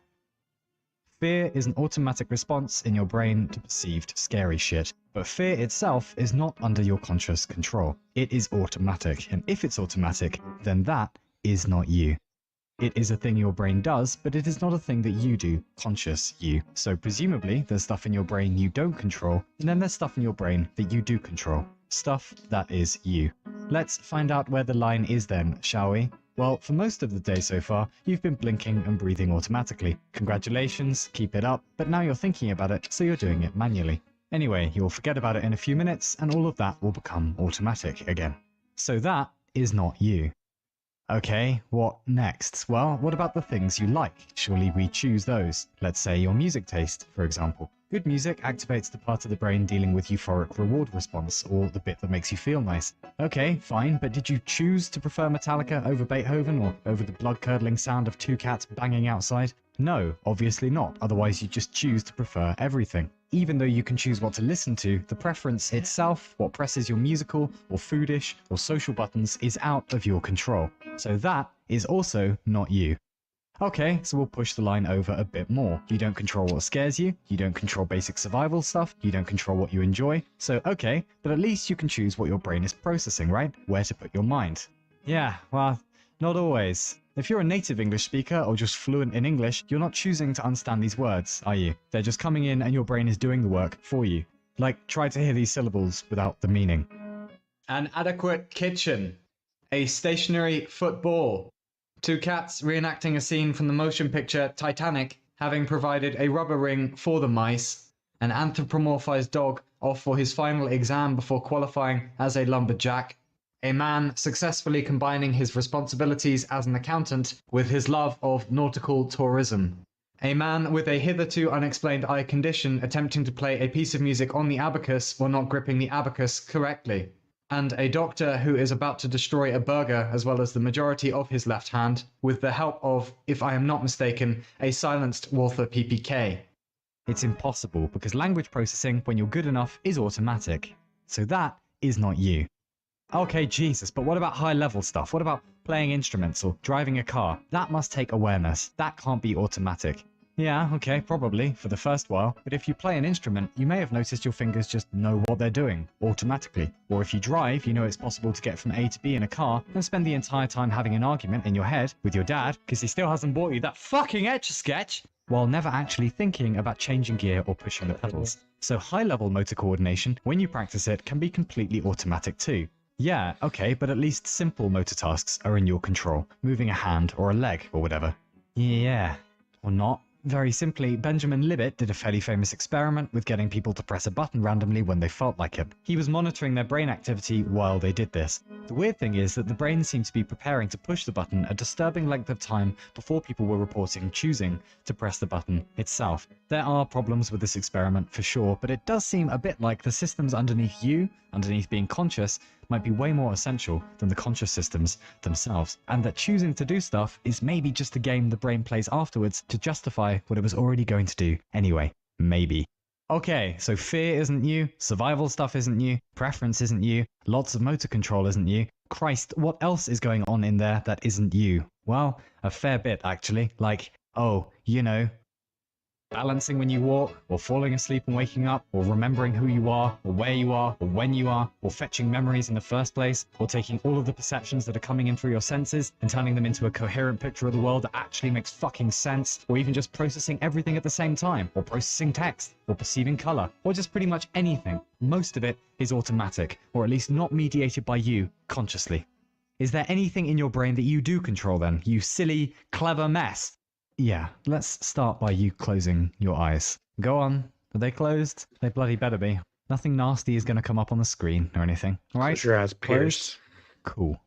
Fear is an automatic response in your brain to perceived scary shit. But fear itself is not under your conscious control. It is automatic, and if it's automatic, then that is not you. It is a thing your brain does, but it is not a thing that you do, conscious you. So presumably, there's stuff in your brain you don't control, and then there's stuff in your brain that you do control. Stuff that is you. Let's find out where the line is then, shall we? Well, for most of the day so far, you've been blinking and breathing automatically. Congratulations, keep it up, but now you're thinking about it, so you're doing it manually. Anyway, you'll forget about it in a few minutes, and all of that will become automatic again. So that is not you. Okay, what next? Well, what about the things you like? Surely we choose those. Let's say your music taste, for example. Good music activates the part of the brain dealing with euphoric reward response, or the bit that makes you feel nice. Okay, fine, but did you choose to prefer Metallica over Beethoven, or over the blood-curdling sound of 2 cats banging outside? No, obviously not, otherwise you just choose to prefer everything. Even though you can choose what to listen to, the preference itself, what presses your musical, or foodish, or social buttons, is out of your control. So that is also not you. Okay, so we'll push the line over a bit more. You don't control what scares you, you don't control basic survival stuff, you don't control what you enjoy. So okay, but at least you can choose what your brain is processing, right? Where to put your mind. Yeah, well, not always. If you're a native English speaker or just fluent in English, you're not choosing to understand these words, are you? They're just coming in and your brain is doing the work for you. Like, try to hear these syllables without the meaning. An adequate kitchen. A stationary football. 2 cats reenacting a scene from the motion picture Titanic, having provided a rubber ring for the mice. An anthropomorphized dog off for his final exam before qualifying as a lumberjack. A man successfully combining his responsibilities as an accountant with his love of nautical tourism. A man with a hitherto unexplained eye condition attempting to play a piece of music on the abacus while not gripping the abacus correctly. And a doctor who is about to destroy a burger as well as the majority of his left hand with the help of, if I am not mistaken, a silenced Walther PPK. It's impossible because language processing, when you're good enough, is automatic. So that is not you. Okay, Jesus, but what about high-level stuff? What about playing instruments or driving a car? That must take awareness. That can't be automatic. Yeah, okay, probably, for the first while. But if you play an instrument, you may have noticed your fingers just know what they're doing, automatically. Or if you drive, you know it's possible to get from A to B in a car and spend the entire time having an argument in your head with your dad because he still hasn't bought you that fucking Etch-a-Sketch, while never actually thinking about changing gear or pushing the pedals. So high-level motor coordination, when you practice it, can be completely automatic too. Yeah, okay, but at least simple motor tasks are in your control, moving a hand or a leg or whatever. Yeah, or not. Very simply, Benjamin Libet did a fairly famous experiment with getting people to press a button randomly when they felt like it. He was monitoring their brain activity while they did this. The weird thing is that the brain seemed to be preparing to push the button a disturbing length of time before people were reporting choosing to press the button itself. There are problems with this experiment for sure, but it does seem a bit like the systems underneath you, underneath being conscious, might be way more essential than the conscious systems themselves, and that choosing to do stuff is maybe just a game the brain plays afterwards to justify what it was already going to do anyway. Maybe. Okay, so fear isn't you, survival stuff isn't you, preference isn't you, lots of motor control isn't you. Christ, what else is going on in there that isn't you? Well, a fair bit actually, like, oh, you know, balancing when you walk, or falling asleep and waking up, or remembering who you are, or where you are, or when you are, or fetching memories in the first place, or taking all of the perceptions that are coming in through your senses and turning them into a coherent picture of the world that actually makes fucking sense, or even just processing everything at the same time, or processing text, or perceiving color, or just pretty much anything. Most of it is automatic, or at least not mediated by you consciously. Is there anything in your brain that you do control then, you silly, clever mess? Yeah, let's start by you closing your eyes. Go on. Are they closed? They bloody better be. Nothing nasty is going to come up on the screen or anything, right? Close your eyes, Pierce. Cool.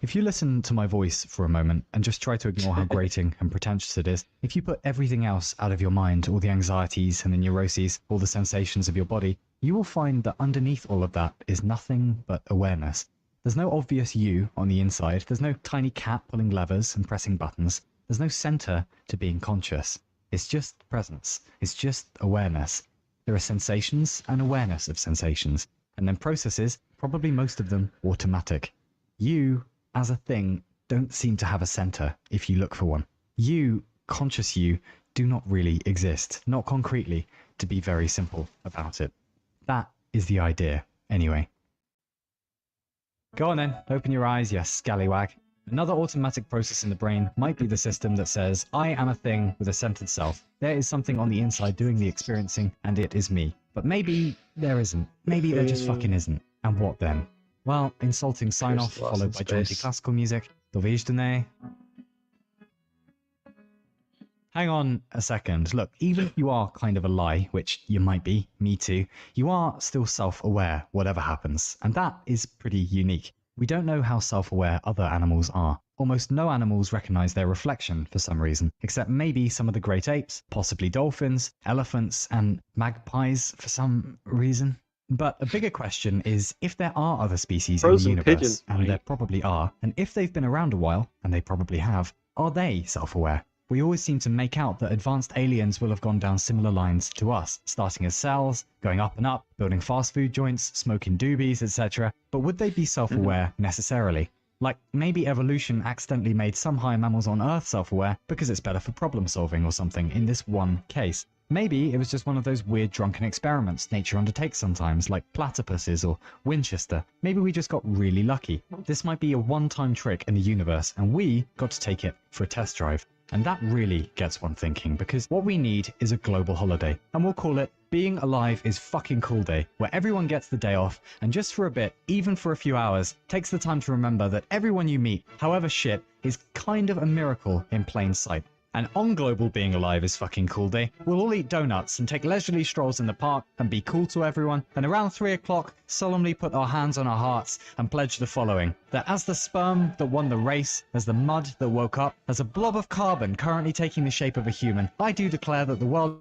If you listen to my voice for a moment and just try to ignore how grating and pretentious it is, if you put everything else out of your mind, all the anxieties and the neuroses, all the sensations of your body, you will find that underneath all of that is nothing but awareness. There's no obvious you on the inside. There's no tiny cat pulling levers and pressing buttons. There's no center to being conscious. It's just presence. It's just awareness. There are sensations and awareness of sensations, and then processes, probably most of them automatic. You, as a thing, don't seem to have a center if you look for one. You, conscious you, do not really exist, not concretely, to be very simple about it. That is the idea, anyway. Go on then, open your eyes, you scallywag. Another automatic process in the brain might be the system that says, I am a thing with a centered self. There is something on the inside doing the experiencing, and it is me. But maybe there isn't. Maybe there just fucking isn't. And what then? Well, insulting sign-off followed by jaunty classical music. Dovijdene. Hang on a second. Look, even if you are kind of a lie, which you might be, me too, you are still self-aware, whatever happens. And that is pretty unique. We don't know how self-aware other animals are. Almost no animals recognize their reflection for some reason, except maybe some of the great apes, possibly dolphins, elephants, and magpies for some reason. But a bigger question is, if there are other species in the universe, and there probably are, and if they've been around a while, and they probably have, are they self-aware? We always seem to make out that advanced aliens will have gone down similar lines to us, starting as cells, going up and up, building fast food joints, smoking doobies, etc. But would they be self-aware necessarily? Like, maybe evolution accidentally made some higher mammals on Earth self-aware because it's better for problem solving or something in this one case. Maybe it was just one of those weird drunken experiments nature undertakes sometimes, like platypuses or Winchester. Maybe we just got really lucky. This might be a one-time trick in the universe, and we got to take it for a test drive. And that really gets one thinking, because what we need is a global holiday, and we'll call it Being Alive is Fucking Cool Day, where everyone gets the day off, and just for a bit, even for a few hours, takes the time to remember that everyone you meet, however shit, is kind of a miracle in plain sight. And on Global Being Alive is Fucking Cool Day, we'll all eat donuts and take leisurely strolls in the park and be cool to everyone, and around 3 o'clock, solemnly put our hands on our hearts and pledge the following: that as the sperm that won the race, as the mud that woke up, as a blob of carbon currently taking the shape of a human, I do declare that the world is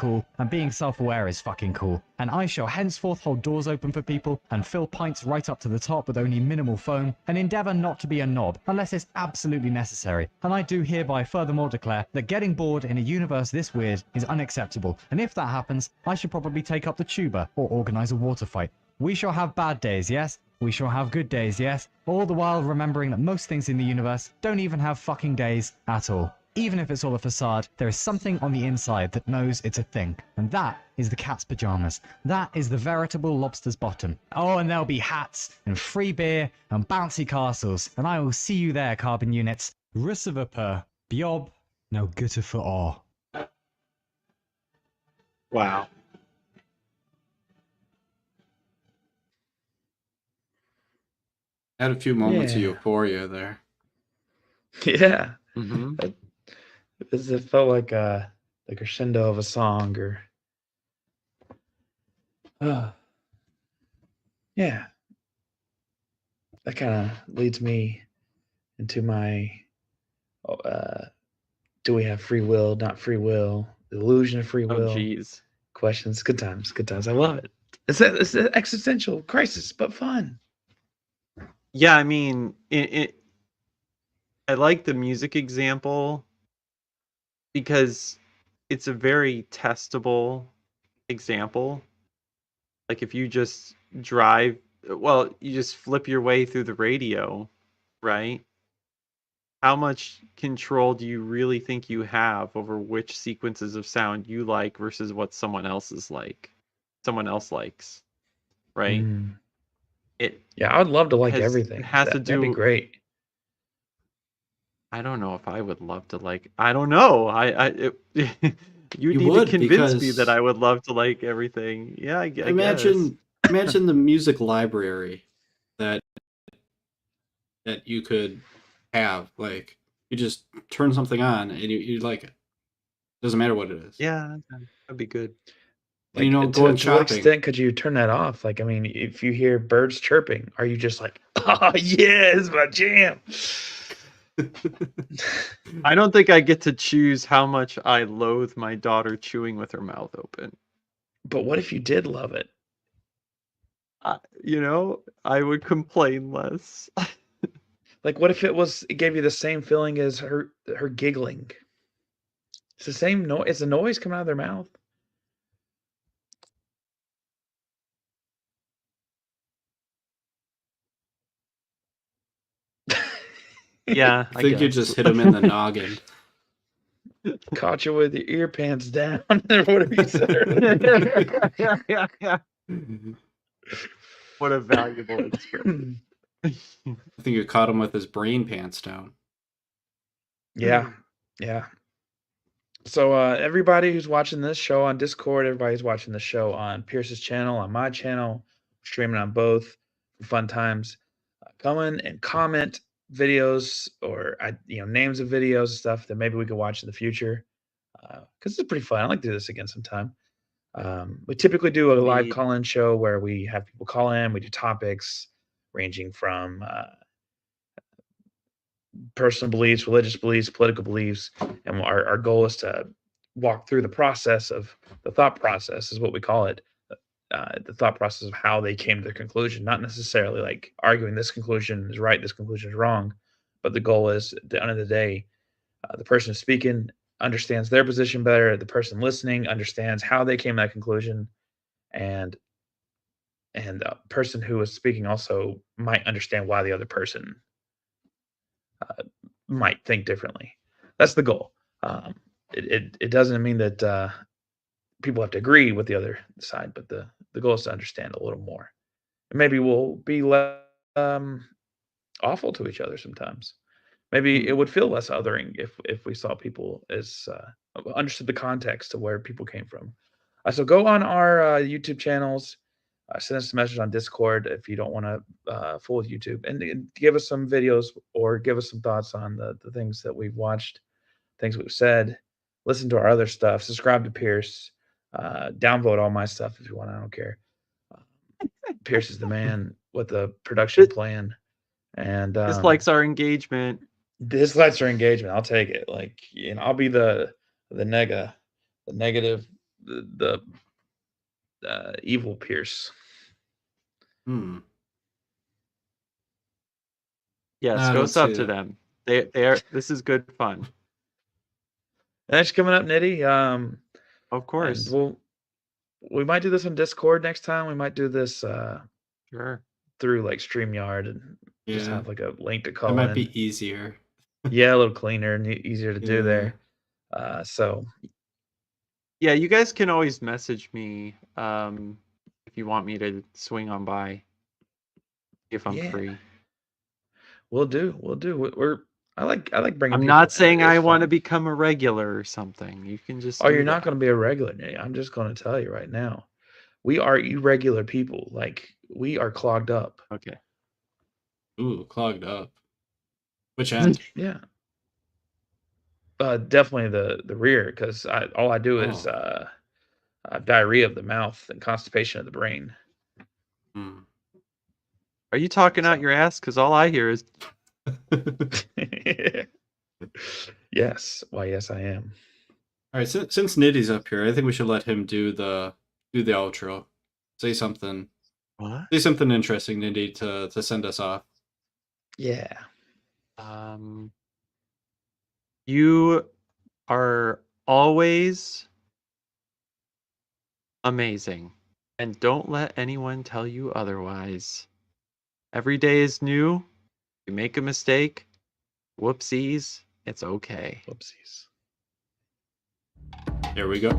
cool, and being self-aware is fucking cool. And I shall henceforth hold doors open for people and fill pints right up to the top with only minimal foam, and endeavour not to be a knob unless it's absolutely necessary. And I do hereby furthermore declare that getting bored in a universe this weird is unacceptable, and if that happens, I should probably take up the tuba or organise a water fight. We shall have bad days, yes? We shall have good days, yes? All the while remembering that most things in the universe don't even have fucking days at all. Even if it's all a facade, there is something on the inside that knows it's a thing. And that is the cat's pajamas. That is the veritable lobster's bottom. Oh, and there'll be hats, and free beer, and bouncy castles. And I will see you there, carbon units. Russivapur, Biob, no gutter for all. Wow. I had a few moments of euphoria there. Yeah. Mm-hmm. It felt like a crescendo of a song, or yeah. That kind of leads me into my do we have free will, not free will, the illusion of free will. Oh, geez. Questions. Good times. I love it. It's an existential crisis, but fun. Yeah, I mean, I like the music example because it's a very testable example. Like if you just you just flip your way through the radio, right? how much control do you really think you have over which sequences of sound you like versus what someone else likes, right? Yeah, I would love to like everything. That'd be great. I don't know if I would love to like. I don't know. You need to convince me that I would love to like everything. Yeah, I guess. Imagine the music library that you could have. Like, you just turn something on and you like it. Doesn't matter what it is. Yeah, that'd be good. Like, going to what extent could you turn that off? Like, I mean, if you hear birds chirping, are you just like, oh yeah, it's my jam? I don't think I get to choose how much I loathe my daughter chewing with her mouth open. But what if you did love it? I would complain less. Like, what if it gave you the same feeling as her giggling? It's the same noise. It's a noise coming out of their mouth. Yeah, I think you just hit him in the noggin. Caught you with your ear pants down, or whatever you said earlier. What a valuable expression. I think you caught him with his brain pants down. Yeah. So everybody who's watching this show on Discord, everybody's watching the show on Pierce's channel, on my channel, streaming on both for fun times. Come in and comment videos or names of videos and stuff that maybe we could watch in the future, because it's pretty fun. I'd like to do this again sometime. We typically do a live call-in show where we have people call in. We do topics ranging from personal beliefs, religious beliefs, political beliefs, and our goal is to walk through the process of the thought process, is what we call it. The thought process of how they came to their conclusion, not necessarily like arguing this conclusion is right, this conclusion is wrong, but the goal is at the end of the day, the person speaking understands their position better, the person listening understands how they came to that conclusion, and the person who is speaking also might understand why the other person might think differently. That's the goal. It doesn't mean that people have to agree with the other side, but the goal is to understand a little more. And maybe we'll be less awful to each other sometimes. Maybe it would feel less othering if we saw people as understood the context of where people came from. So go on our YouTube channels, send us a message on Discord if you don't want to fool with YouTube, and give us some videos or give us some thoughts on the things that we've watched, things we've said. Listen to our other stuff. Subscribe to Pierce. Downvote all my stuff if you want. I don't care. Pierce is the man with the production plan, and dislikes our engagement. Dislikes our engagement. I'll take it. Like, I'll be the negative, the evil Pierce. Yes, go sub to them. They are. This is good fun. Thanks for coming up, Nitty. Of course. We might do this on Discord next time. We might do this sure through like StreamYard and just have like a link to call in. It might be easier. Yeah, a little cleaner and easier to do there. So yeah, you guys can always message me if you want me to swing on by if I'm free. We'll do. I like bringing. I'm not saying I want to become a regular or something. You can just. Oh, you're not going to be a regular. I'm just going to tell you right now. We are irregular people. Like, we are clogged up. Okay. Ooh, clogged up. Which end? Yeah. Definitely the rear, because all I do is diarrhea of the mouth and constipation of the brain. Are you talking out your ass? Because all I hear is. Yes. Why, yes, I am. All right. Since Nitty's up here, I think we should let him do the outro. Say something. What? Say something interesting, Nitty, to send us off. Yeah. You are always amazing, and don't let anyone tell you otherwise. Every day is new. You make a mistake. Whoopsies. It's okay. Whoopsies. Here we go.